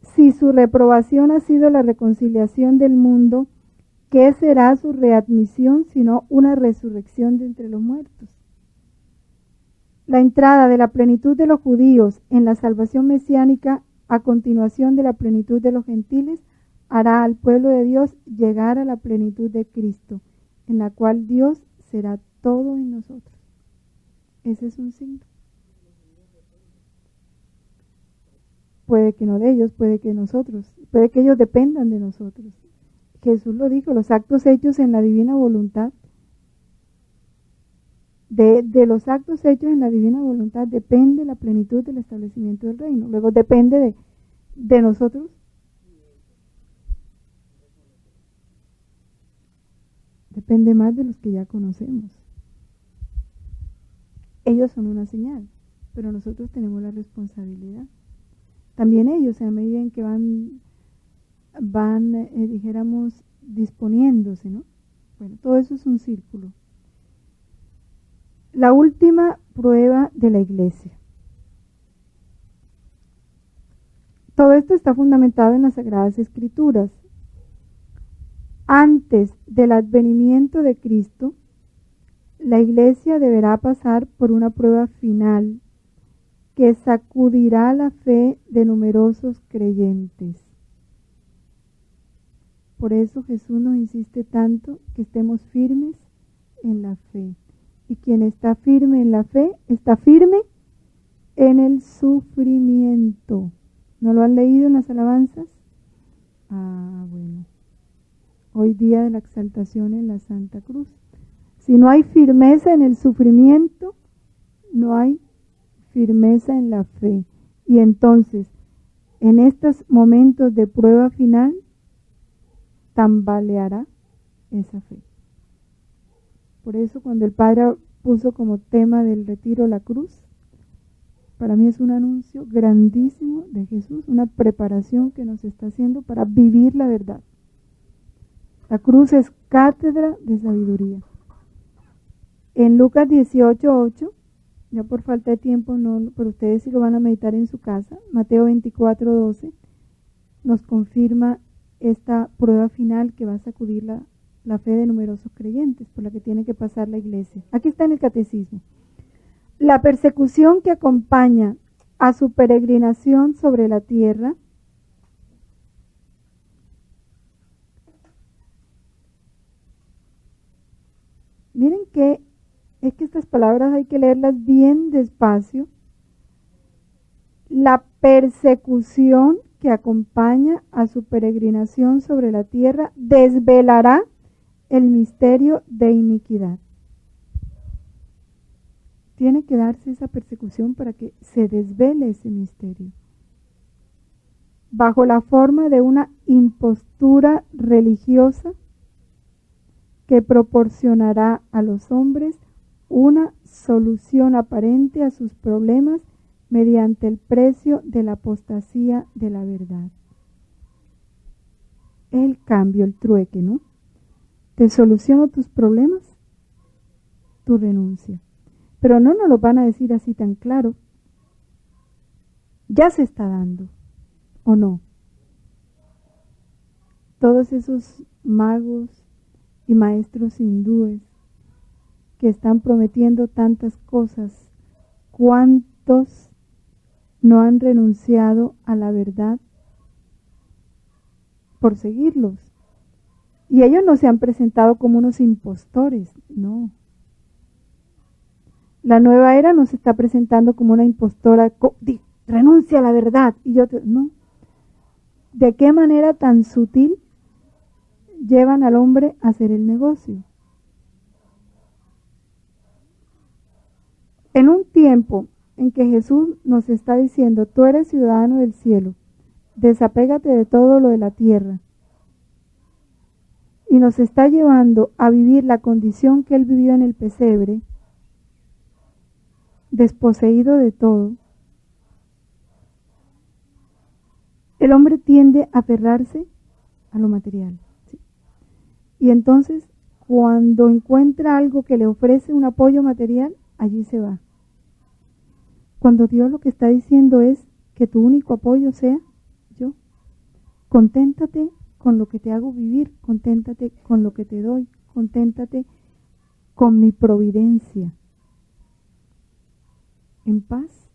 si su reprobación ha sido la reconciliación del mundo, ¿qué será su readmisión sino una resurrección de entre los muertos? La entrada de la plenitud de los judíos en la salvación mesiánica, a continuación de la plenitud de los gentiles, hará al pueblo de Dios llegar a la plenitud de Cristo, en la cual Dios será todo en nosotros. Ese es un signo. Puede que no de ellos, puede que nosotros, puede que ellos dependan de nosotros. Jesús lo dijo: los actos hechos en la divina voluntad, de los actos hechos en la divina voluntad depende la plenitud del establecimiento del reino. Luego depende de nosotros. Depende más de los que ya conocemos. Ellos son una señal, pero nosotros tenemos la responsabilidad. También ellos, a medida en que van dijéramos, disponiéndose, ¿no? Bueno, todo eso es un círculo. La última prueba de la iglesia. Todo esto está fundamentado en las Sagradas Escrituras. Antes del advenimiento de Cristo, la iglesia deberá pasar por una prueba final que sacudirá la fe de numerosos creyentes. Por eso Jesús nos insiste tanto que estemos firmes en la fe. Y quien está firme en la fe, está firme en el sufrimiento. ¿No lo han leído en las alabanzas? Ah, bueno. Hoy día de la exaltación en la Santa Cruz. Si no hay firmeza en el sufrimiento, no hay firmeza en la fe. Y entonces, en estos momentos de prueba final, tambaleará esa fe. Por eso cuando el Padre puso como tema del retiro la cruz, para mí es un anuncio grandísimo de Jesús, una preparación que nos está haciendo para vivir la verdad. La cruz es cátedra de sabiduría. En Lucas 18:8, ya por falta de tiempo, no, pero ustedes sí lo van a meditar en su casa, Mateo 24:12, nos confirma esta prueba final que va a sacudir la fe de numerosos creyentes, por la que tiene que pasar la iglesia. Aquí está en el catecismo. La persecución que acompaña a su peregrinación sobre la tierra miren que es que estas palabras hay que leerlas bien despacio. La persecución que acompaña a su peregrinación sobre la tierra desvelará el misterio de iniquidad. Tiene que darse esa persecución para que se desvele ese misterio. Bajo la forma de una impostura religiosa que proporcionará a los hombres una solución aparente a sus problemas mediante el precio de la apostasía de la verdad. El cambio, el trueque, ¿no? Te soluciono tus problemas, tu renuncia. Pero no nos lo van a decir así tan claro. Ya se está dando, ¿o no? Todos esos magos y maestros hindúes que están prometiendo tantas cosas, ¿cuántos no han renunciado a la verdad por seguirlos? Y ellos no se han presentado como unos impostores, no. La nueva era nos está presentando como una impostora, renuncia a la verdad. Y yo, no. ¿De qué manera tan sutil llevan al hombre a hacer el negocio? En un tiempo en que Jesús nos está diciendo, tú eres ciudadano del cielo, desapégate de todo lo de la tierra, y nos está llevando a vivir la condición que él vivió en el pesebre, desposeído de todo, el hombre tiende a aferrarse a lo material, ¿sí? Y entonces cuando encuentra algo que le ofrece un apoyo material, allí se va. Cuando Dios lo que está diciendo es que tu único apoyo sea yo. Conténtate con lo que te hago vivir, conténtate con lo que te doy, conténtate con mi providencia. En paz,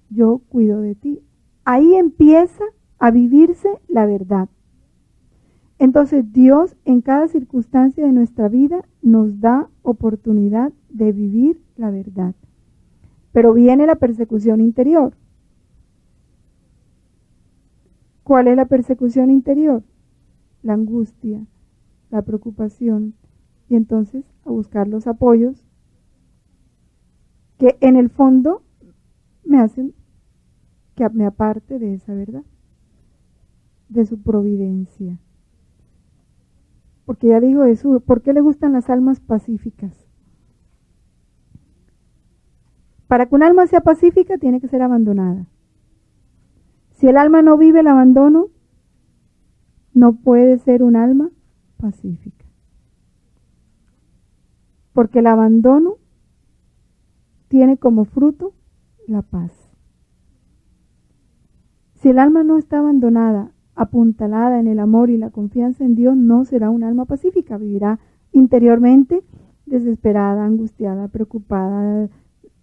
yo cuido de ti. Ahí empieza a vivirse la verdad. Entonces Dios en cada circunstancia de nuestra vida nos da oportunidad de vivir la verdad. Pero viene la persecución interior. ¿Cuál es la persecución interior? La angustia, la preocupación, y entonces a buscar los apoyos que en el fondo me hacen que me aparte de esa verdad, de su providencia. Porque ya digo eso, ¿por qué le gustan las almas pacíficas? Para que un alma sea pacífica tiene que ser abandonada. Si el alma no vive el abandono, no puede ser un alma pacífica. Porque el abandono tiene como fruto la paz. Si el alma no está abandonada, apuntalada en el amor y la confianza en Dios, no será un alma pacífica, vivirá interiormente desesperada, angustiada, preocupada,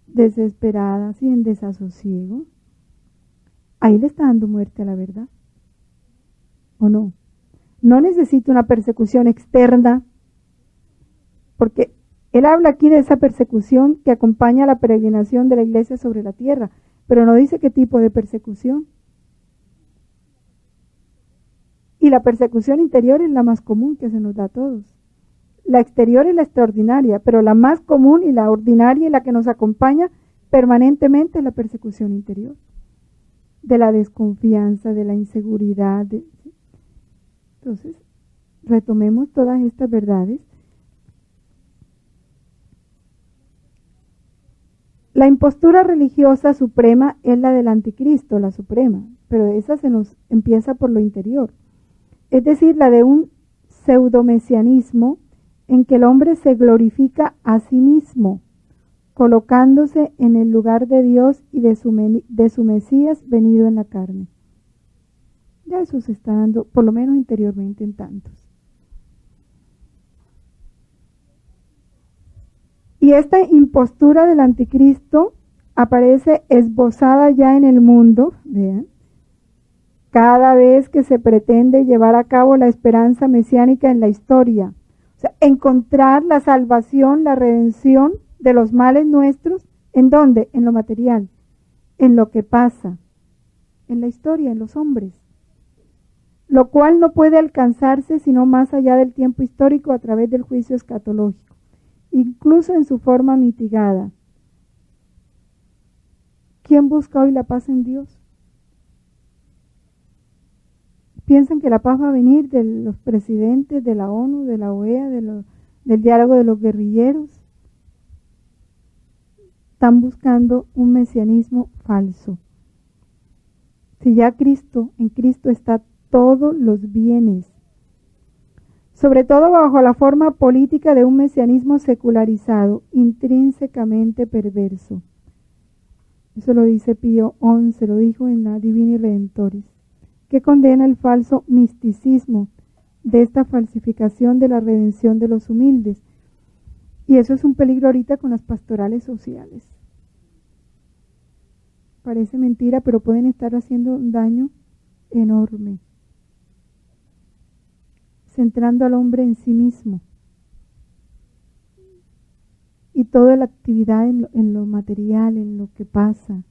desesperada, así en desasosiego. Ahí le está dando muerte a la verdad, ¿o no? No necesita una persecución externa, porque él habla aquí de esa persecución que acompaña a la peregrinación de la iglesia sobre la tierra, pero no dice qué tipo de persecución. Y la persecución interior es la más común que se nos da a todos. La exterior es la extraordinaria, pero la más común y la ordinaria y la que nos acompaña permanentemente es la persecución interior. De la desconfianza, de la inseguridad. Entonces, retomemos todas estas verdades. La impostura religiosa suprema es la del anticristo, la suprema, pero esa se nos empieza por lo interior. Es decir, la de un pseudomesianismo en que el hombre se glorifica a sí mismo, colocándose en el lugar de Dios y de su Mesías venido en la carne. Ya eso se está dando, por lo menos interiormente, en tantos. Y esta impostura del anticristo aparece esbozada ya en el mundo, vean, cada vez que se pretende llevar a cabo la esperanza mesiánica en la historia. O sea, encontrar la salvación, la redención de los males nuestros, ¿en dónde? En lo material, en lo que pasa, en la historia, en los hombres. Lo cual no puede alcanzarse sino más allá del tiempo histórico a través del juicio escatológico, incluso en su forma mitigada. ¿Quién busca hoy la paz en Dios? Piensan que la paz va a venir de los presidentes, de la ONU, de la OEA, del diálogo de los guerrilleros. Están buscando un mesianismo falso. Si ya en Cristo está todos los bienes, sobre todo bajo la forma política de un mesianismo secularizado, intrínsecamente perverso. Eso lo dice Pío XI, lo dijo en la Divini Redentoris, que condena el falso misticismo de esta falsificación de la redención de los humildes. Y eso es un peligro ahorita con las pastorales sociales. Parece mentira, pero pueden estar haciendo un daño enorme, centrando al hombre en sí mismo. Y toda la actividad en lo material, en lo que pasa.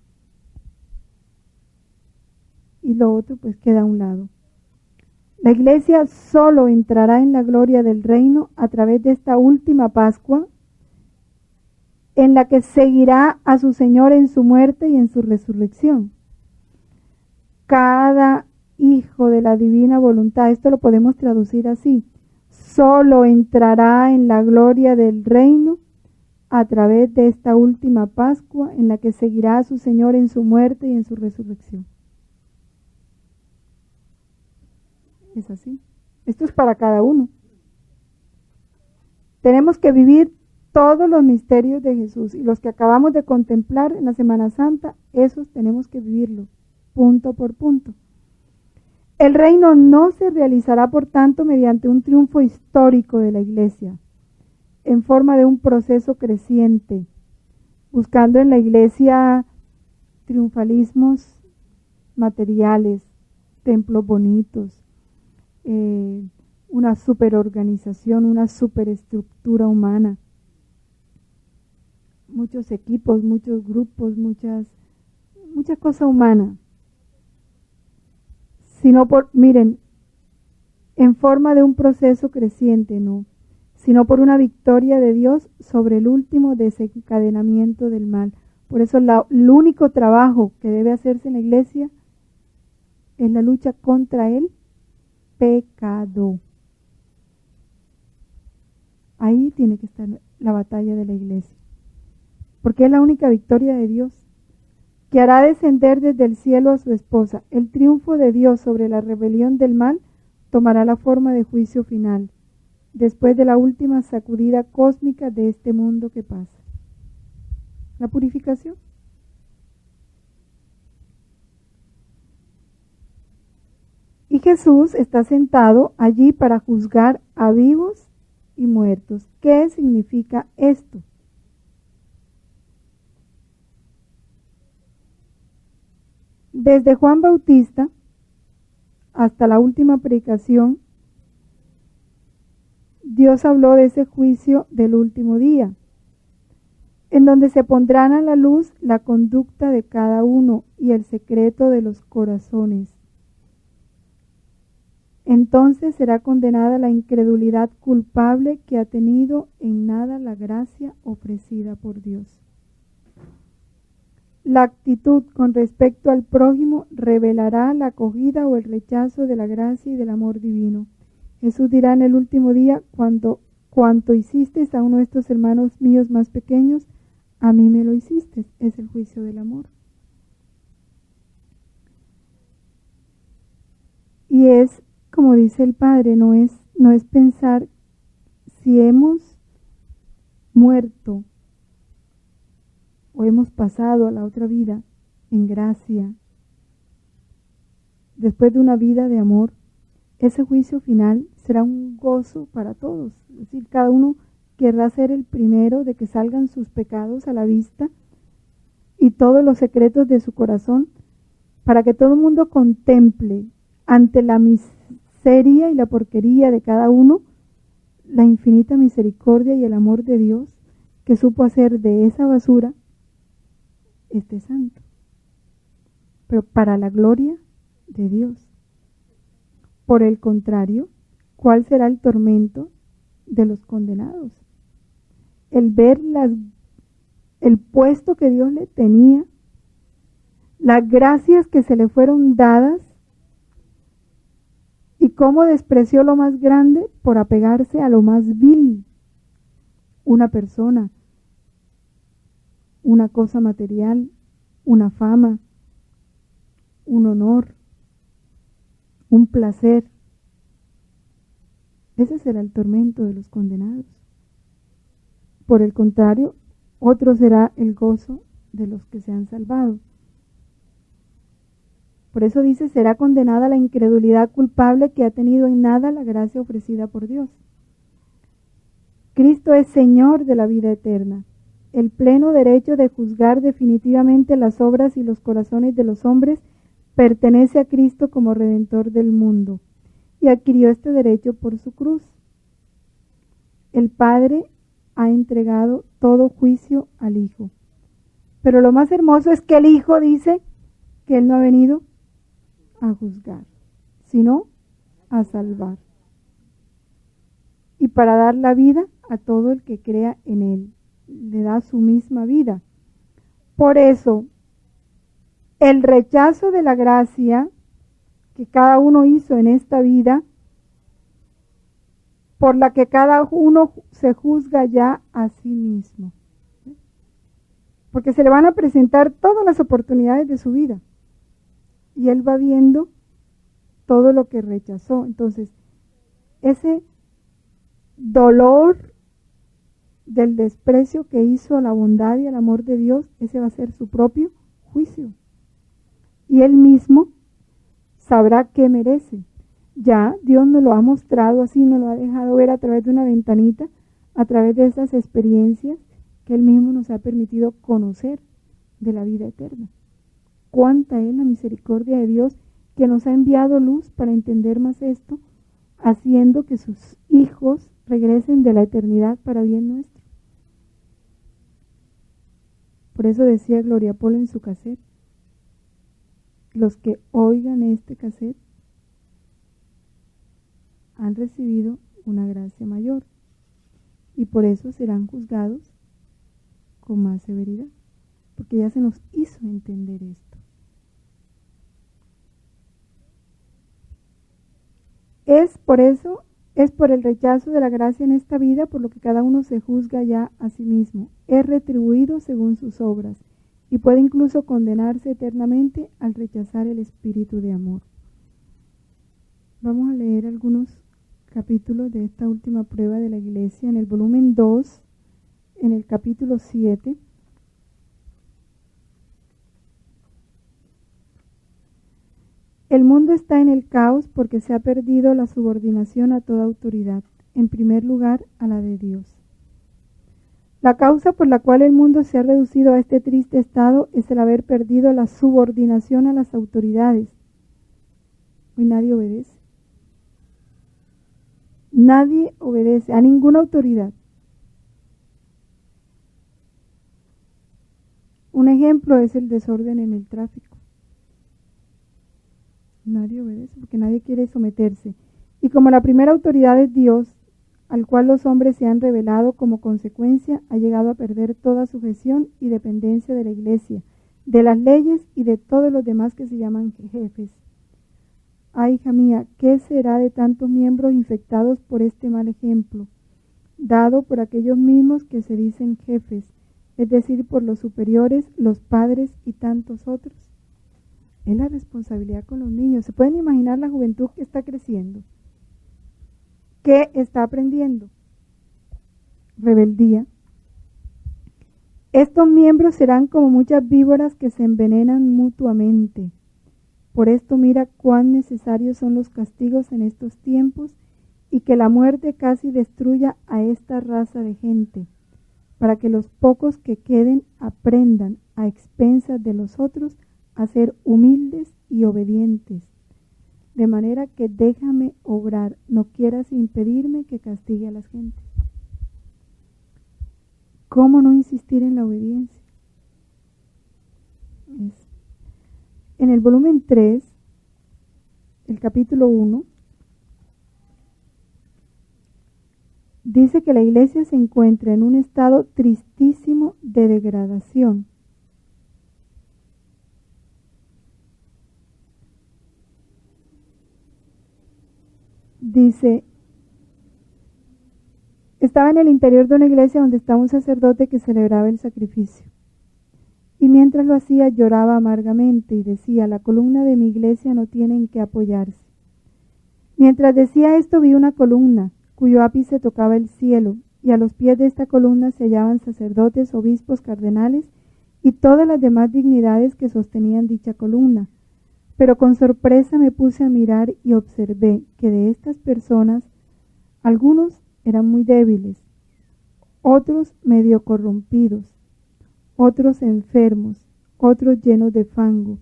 Y lo otro pues queda a un lado. La iglesia solo entrará en la gloria del reino a través de esta última Pascua, en la que seguirá a su Señor en su muerte y en su resurrección. Cada hijo de la divina voluntad, esto lo podemos traducir así, solo entrará en la gloria del reino a través de esta última Pascua, en la que seguirá a su Señor en su muerte y en su resurrección. Es así. Esto es para cada uno. Tenemos que vivir todos los misterios de Jesús, y los que acabamos de contemplar en la Semana Santa, esos tenemos que vivirlos, punto por punto. El reino no se realizará, por tanto, mediante un triunfo histórico de la Iglesia, en forma de un proceso creciente, buscando en la Iglesia triunfalismos materiales, templos bonitos, una superorganización, una superestructura humana, muchos equipos, muchos grupos, mucha cosa humana, sino miren, en forma de un proceso creciente, no, sino por una victoria de Dios sobre el último desencadenamiento del mal. Por eso el único trabajo que debe hacerse en la iglesia es la lucha contra el pecado. Ahí tiene que estar la batalla de la iglesia, porque es la única victoria de Dios, que hará descender desde el cielo a su esposa. El triunfo de Dios sobre la rebelión del mal tomará la forma de juicio final, después de la última sacudida cósmica de este mundo que pasa. La purificación. Y Jesús está sentado allí para juzgar a vivos y muertos. ¿Qué significa esto? Desde Juan Bautista hasta la última predicación, Dios habló de ese juicio del último día, en donde se pondrán a la luz la conducta de cada uno y el secreto de los corazones. Entonces será condenada la incredulidad culpable que ha tenido en nada la gracia ofrecida por Dios. La actitud con respecto al prójimo revelará la acogida o el rechazo de la gracia y del amor divino. Jesús dirá en el último día: cuanto hicisteis a uno de estos hermanos míos más pequeños, a mí me lo hicisteis. Es el juicio del amor. Y es, como dice el Padre, no es pensar si hemos muerto o hemos pasado a la otra vida en gracia, después de una vida de amor. Ese juicio final será un gozo para todos. Es decir, cada uno querrá ser el primero de que salgan sus pecados a la vista y todos los secretos de su corazón, para que todo el mundo contemple ante la miseria y la porquería de cada uno la infinita misericordia y el amor de Dios, que supo hacer de esa basura este santo, pero para la gloria de Dios. Por el contrario, ¿cuál será el tormento de los condenados? El ver el puesto que Dios le tenía, las gracias que se le fueron dadas, y cómo despreció lo más grande por apegarse a lo más vil. Una persona, una cosa material, una fama, un honor, un placer. Ese será el tormento de los condenados. Por el contrario, otro será el gozo de los que se han salvado. Por eso dice: será condenada la incredulidad culpable que ha tenido en nada la gracia ofrecida por Dios. Cristo es Señor de la vida eterna. El pleno derecho de juzgar definitivamente las obras y los corazones de los hombres pertenece a Cristo como Redentor del mundo, y adquirió este derecho por su cruz. El Padre ha entregado todo juicio al Hijo. Pero lo más hermoso es que el Hijo dice que Él no ha venido a juzgar, sino a salvar, y para dar la vida a todo el que crea en Él. Le da su misma vida. Por eso, el rechazo de la gracia que cada uno hizo en esta vida, por la que cada uno se juzga ya a sí mismo, porque se le van a presentar todas las oportunidades de su vida y él va viendo todo lo que rechazó. Entonces, ese dolor del desprecio que hizo a la bondad y al amor de Dios, ese va a ser su propio juicio. Y él mismo sabrá qué merece. Ya Dios nos lo ha mostrado así, nos lo ha dejado ver a través de una ventanita, a través de esas experiencias que él mismo nos ha permitido conocer de la vida eterna. Cuánta es la misericordia de Dios, que nos ha enviado luz para entender más esto, haciendo que sus hijos regresen de la eternidad para bien nuestro. Por eso decía Gloria Paul en su cassette: los que oigan este cassette han recibido una gracia mayor y por eso serán juzgados con más severidad, porque ya se nos hizo entender esto. Es por el rechazo de la gracia en esta vida por lo que cada uno se juzga ya a sí mismo, es retribuido según sus obras y puede incluso condenarse eternamente al rechazar el espíritu de amor. Vamos a leer algunos capítulos de esta última prueba de la iglesia en el volumen 2, en el capítulo 7. El mundo está en el caos porque se ha perdido la subordinación a toda autoridad, en primer lugar a la de Dios. La causa por la cual el mundo se ha reducido a este triste estado es el haber perdido la subordinación a las autoridades. Hoy nadie obedece. Nadie obedece a ninguna autoridad. Un ejemplo es el desorden en el tráfico. Nadie obedece porque nadie quiere someterse. Y como la primera autoridad es Dios, al cual los hombres se han revelado, como consecuencia ha llegado a perder toda sujeción y dependencia de la iglesia, de las leyes y de todos los demás que se llaman jefes. Ay, hija mía, ¿qué será de tantos miembros infectados por este mal ejemplo, dado por aquellos mismos que se dicen jefes, es decir, por los superiores, los padres y tantos otros? Es la responsabilidad con los niños. ¿Se pueden imaginar la juventud que está creciendo? ¿Qué está aprendiendo? Rebeldía. Estos miembros serán como muchas víboras que se envenenan mutuamente. Por esto mira cuán necesarios son los castigos en estos tiempos y que la muerte casi destruya a esta raza de gente, para que los pocos que queden aprendan a expensas de los otros a ser humildes y obedientes. De manera que déjame obrar, no quieras impedirme que castigue a las gentes. ¿Cómo no insistir en la obediencia? En el volumen 3, el capítulo 1, dice que la iglesia se encuentra en un estado tristísimo de degradación. Dice, estaba en el interior de una iglesia donde estaba un sacerdote que celebraba el sacrificio. Y mientras lo hacía lloraba amargamente y decía, la columna de mi iglesia no tiene en qué apoyarse. Mientras decía esto vi una columna, cuyo ápice tocaba el cielo, y a los pies de esta columna se hallaban sacerdotes, obispos, cardenales y todas las demás dignidades que sostenían dicha columna. Pero con sorpresa me puse a mirar y observé que de estas personas, algunos eran muy débiles, otros medio corrompidos, otros enfermos, otros llenos de fango.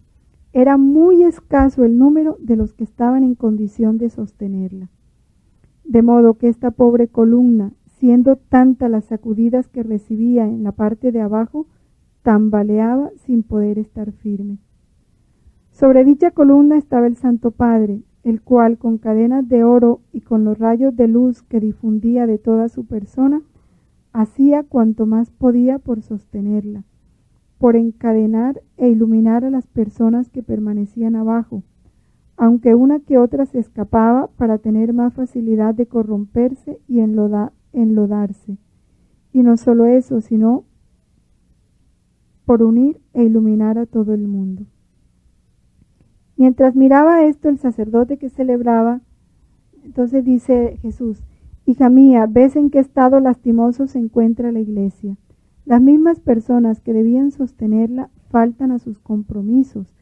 Era muy escaso el número de los que estaban en condición de sostenerla. De modo que esta pobre columna, siendo tantas las sacudidas que recibía en la parte de abajo, tambaleaba sin poder estar firme. Sobre dicha columna estaba el Santo Padre, el cual con cadenas de oro y con los rayos de luz que difundía de toda su persona, hacía cuanto más podía por sostenerla, por encadenar e iluminar a las personas que permanecían abajo, aunque una que otra se escapaba para tener más facilidad de corromperse y enlodarse. Y no solo eso, sino por unir e iluminar a todo el mundo. Mientras miraba esto el sacerdote que celebraba, entonces dice Jesús, hija mía, ¿ves en qué estado lastimoso se encuentra la iglesia? Las mismas personas que debían sostenerla faltan a sus compromisos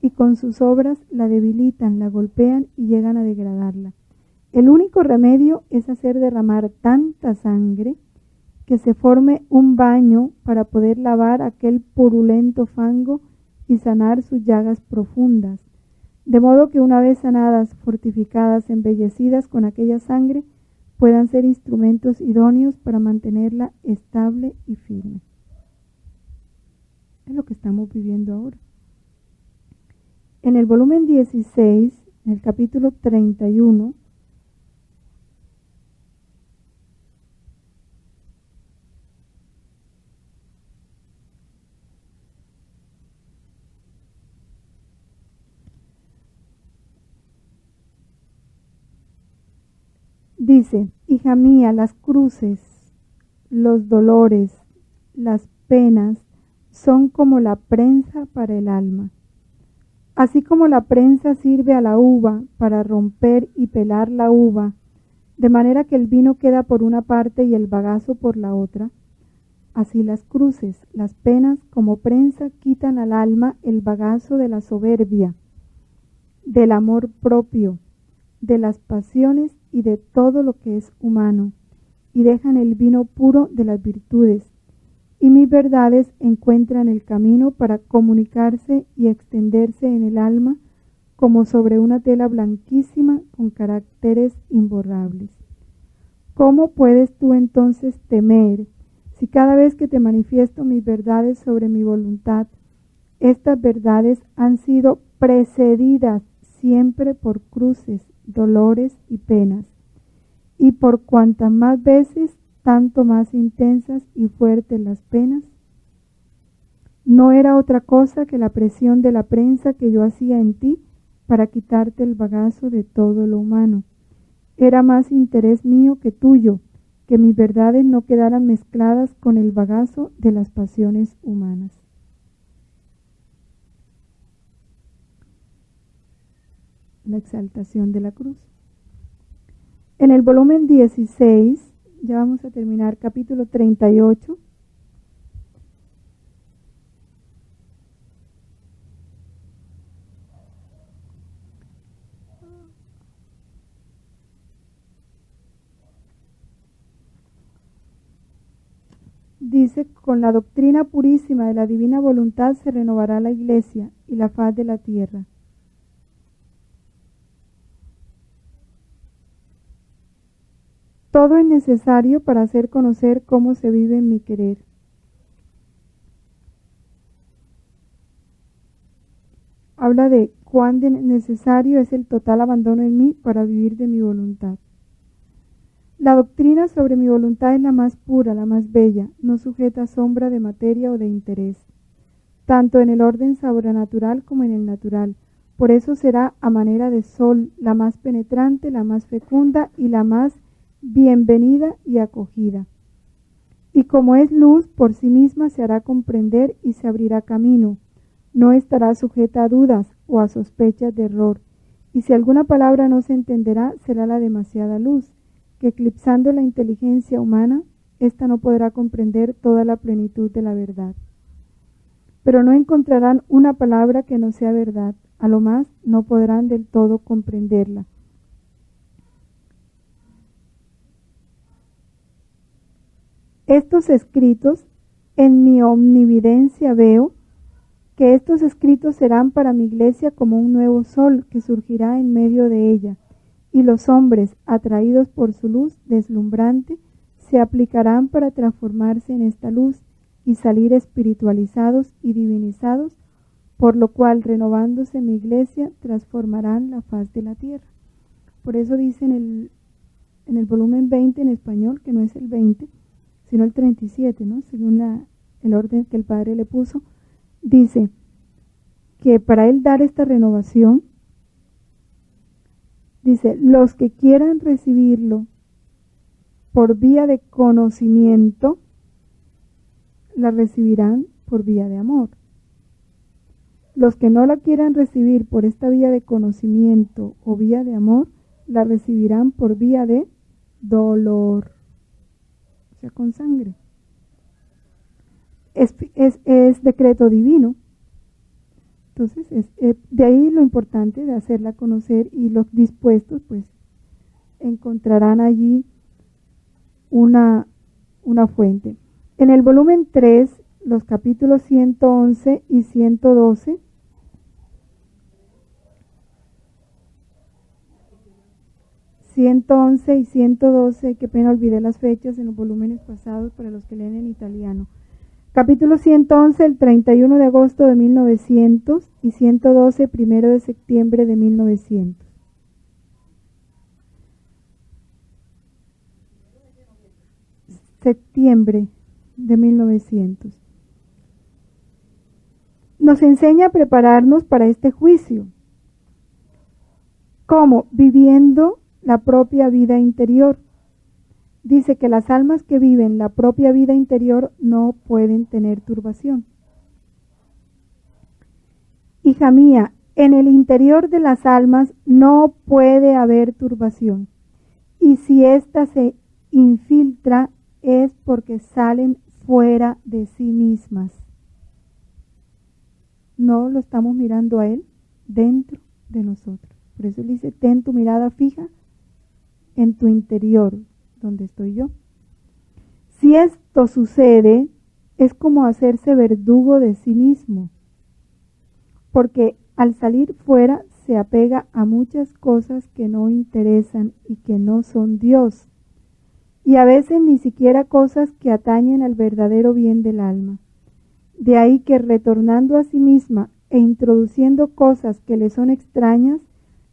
y con sus obras la debilitan, la golpean y llegan a degradarla. El único remedio es hacer derramar tanta sangre que se forme un baño para poder lavar aquel purulento fango y sanar sus llagas profundas, de modo que una vez sanadas, fortificadas, embellecidas con aquella sangre, puedan ser instrumentos idóneos para mantenerla estable y firme. Es lo que estamos viviendo ahora. En el volumen 16, en el capítulo 31, dice, hija mía, las cruces, los dolores, las penas son como la prensa para el alma. Así como la prensa sirve a la uva para romper y pelar la uva, de manera que el vino queda por una parte y el bagazo por la otra, así las cruces, las penas como prensa quitan al alma el bagazo de la soberbia, del amor propio, de las pasiones y de todo lo que es humano, y dejan el vino puro de las virtudes, y mis verdades encuentran el camino para comunicarse y extenderse en el alma como sobre una tela blanquísima con caracteres imborrables. ¿Cómo puedes tú entonces temer si cada vez que te manifiesto mis verdades sobre mi voluntad, estas verdades han sido precedidas siempre por cruces, dolores y penas, y por cuantas más veces, tanto más intensas y fuertes las penas? No era otra cosa que la presión de la prensa que yo hacía en ti para quitarte el bagazo de todo lo humano. Era más interés mío que tuyo, que mis verdades no quedaran mezcladas con el bagazo de las pasiones humanas. La exaltación de la cruz. En el volumen 16, ya vamos a terminar, capítulo 38. Dice, con la doctrina purísima de la divina voluntad se renovará la iglesia y la faz de la tierra. Todo es necesario para hacer conocer cómo se vive en mi querer. Habla de cuán necesario es el total abandono en mí para vivir de mi voluntad. La doctrina sobre mi voluntad es la más pura, la más bella, no sujeta a sombra de materia o de interés, tanto en el orden sobrenatural como en el natural. Por eso será a manera de sol, la más penetrante, la más fecunda y la más bienvenida y acogida. Y como es luz, por sí misma se hará comprender y se abrirá camino. No estará sujeta a dudas o a sospechas de error. Y si alguna palabra no se entenderá, será la demasiada luz, que eclipsando la inteligencia humana, ésta no podrá comprender toda la plenitud de la verdad. Pero no encontrarán una palabra que no sea verdad, a lo más no podrán del todo comprenderla. Estos escritos, en mi omnividencia veo que estos escritos serán para mi iglesia como un nuevo sol que surgirá en medio de ella, y los hombres, atraídos por su luz deslumbrante, se aplicarán para transformarse en esta luz y salir espiritualizados y divinizados, por lo cual, renovándose mi iglesia, transformarán la faz de la tierra. Por eso dice en el volumen 20 en español, que no es el 20, sino el 37, ¿no? Según el orden que el Padre le puso, dice que para él dar esta renovación, dice, los que quieran recibirlo por vía de conocimiento, la recibirán por vía de amor. Los que no la quieran recibir por esta vía de conocimiento o vía de amor, la recibirán por vía de dolor, o sea, con sangre. Es decreto divino. Entonces, de ahí lo importante de hacerla conocer, y los dispuestos, pues, encontrarán allí una fuente. En el volumen 3, los capítulos 111 y 112, y 112, qué pena, olvidé las fechas en los volúmenes pasados para los que leen en italiano. Capítulo 111, el 31 de agosto de 1900 y 112, 1 de septiembre de 1900. Septiembre de 1900. Nos enseña a prepararnos para este juicio. ¿Cómo? Viviendo la propia vida interior. Dice que las almas que viven la propia vida interior no pueden tener turbación. Hija mía, En el interior de las almas no puede haber turbación, y si ésta se infiltra es porque salen fuera de sí mismas. No lo estamos mirando a Él dentro de nosotros. Por eso Él dice, ten tu mirada fija en tu interior, donde estoy yo. Si esto sucede, es como hacerse verdugo de sí mismo, porque al salir fuera se apega a muchas cosas que no interesan y que no son Dios, y a veces ni siquiera cosas que atañen al verdadero bien del alma. De ahí que retornando a sí misma e introduciendo cosas que le son extrañas,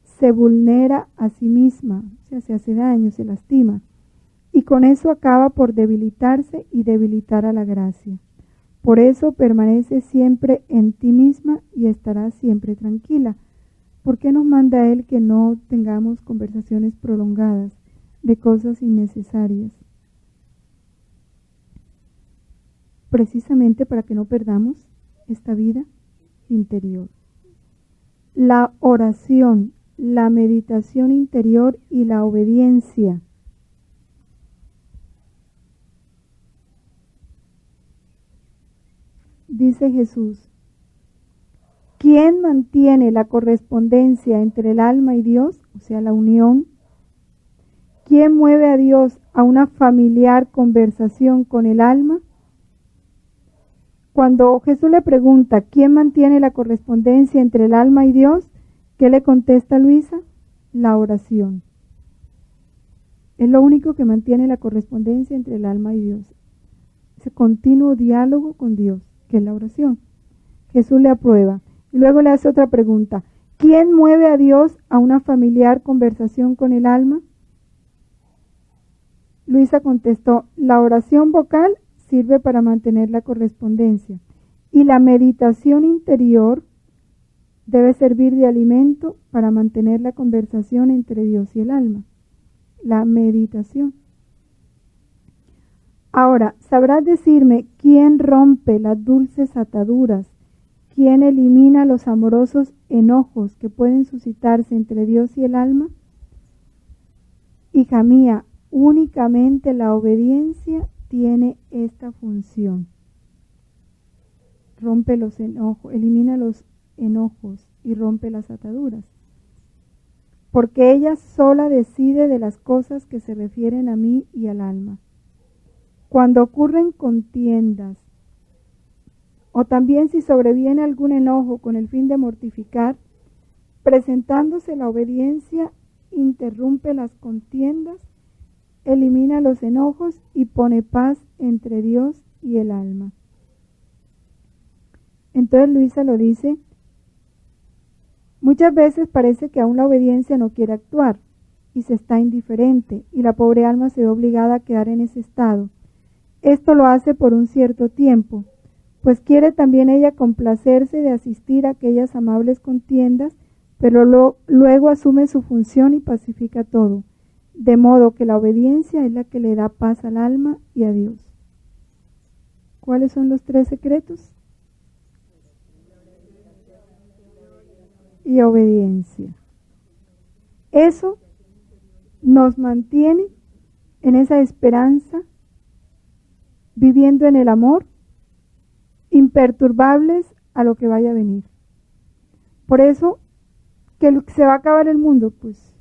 se vulnera a sí misma, o sea, se hace daño, se lastima, y con eso acaba por debilitarse y debilitar a la gracia. Por eso permanece siempre en ti misma y estarás siempre tranquila. ¿Por qué nos manda Él que no tengamos conversaciones prolongadas de cosas innecesarias? Precisamente para que no perdamos esta vida interior. La oración, la meditación interior y la obediencia. Dice Jesús, ¿quién mantiene la correspondencia entre el alma y Dios? O sea, la unión. ¿Quién mueve a Dios a una familiar conversación con el alma? Cuando Jesús le pregunta, ¿quién mantiene la correspondencia entre el alma y Dios? ¿Qué le contesta Luisa? La oración. Es lo único que mantiene la correspondencia entre el alma y Dios. Ese continuo diálogo con Dios, que es la oración. Jesús le aprueba. Y luego le hace otra pregunta. ¿Quién mueve a Dios a una familiar conversación con el alma? Luisa contestó, la oración vocal sirve para mantener la correspondencia y la meditación interior debe servir de alimento para mantener la conversación entre Dios y el alma. La meditación. Ahora, ¿sabrás decirme quién rompe las dulces ataduras? ¿Quién elimina los amorosos enojos que pueden suscitarse entre Dios y el alma? Hija mía, únicamente la obediencia tiene esta función. Rompe los enojos, elimina los enojos y rompe las ataduras. Porque ella sola decide de las cosas que se refieren a mí y al alma. Cuando ocurren contiendas, o también si sobreviene algún enojo con el fin de mortificar, presentándose la obediencia, interrumpe las contiendas, elimina los enojos y pone paz entre Dios y el alma. Entonces Luisa lo dice, muchas veces parece que aún la obediencia no quiere actuar y se está indiferente y la pobre alma se ve obligada a quedar en ese estado. Esto lo hace por un cierto tiempo, pues quiere también ella complacerse de asistir a aquellas amables contiendas, pero luego asume su función y pacifica todo. De modo que la obediencia es la que le da paz al alma y a Dios. ¿Cuáles son los 3 secretos? Y obediencia. Eso nos mantiene en esa esperanza, viviendo en el amor, imperturbables a lo que vaya a venir. Por eso, que se va a acabar el mundo, pues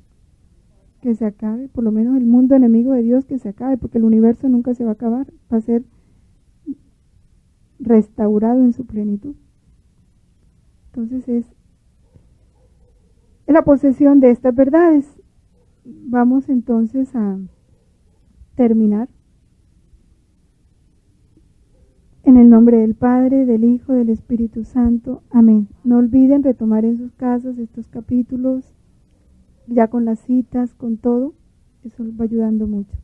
que se acabe, por lo menos el mundo enemigo de Dios que se acabe, porque el universo nunca se va a acabar, va a ser restaurado en su plenitud. Entonces es la posesión de estas verdades. Vamos entonces a terminar. En el nombre del Padre, del Hijo, del Espíritu Santo. Amén. No olviden retomar en sus casas estos capítulos, ya con las citas, con todo. Eso va ayudando mucho.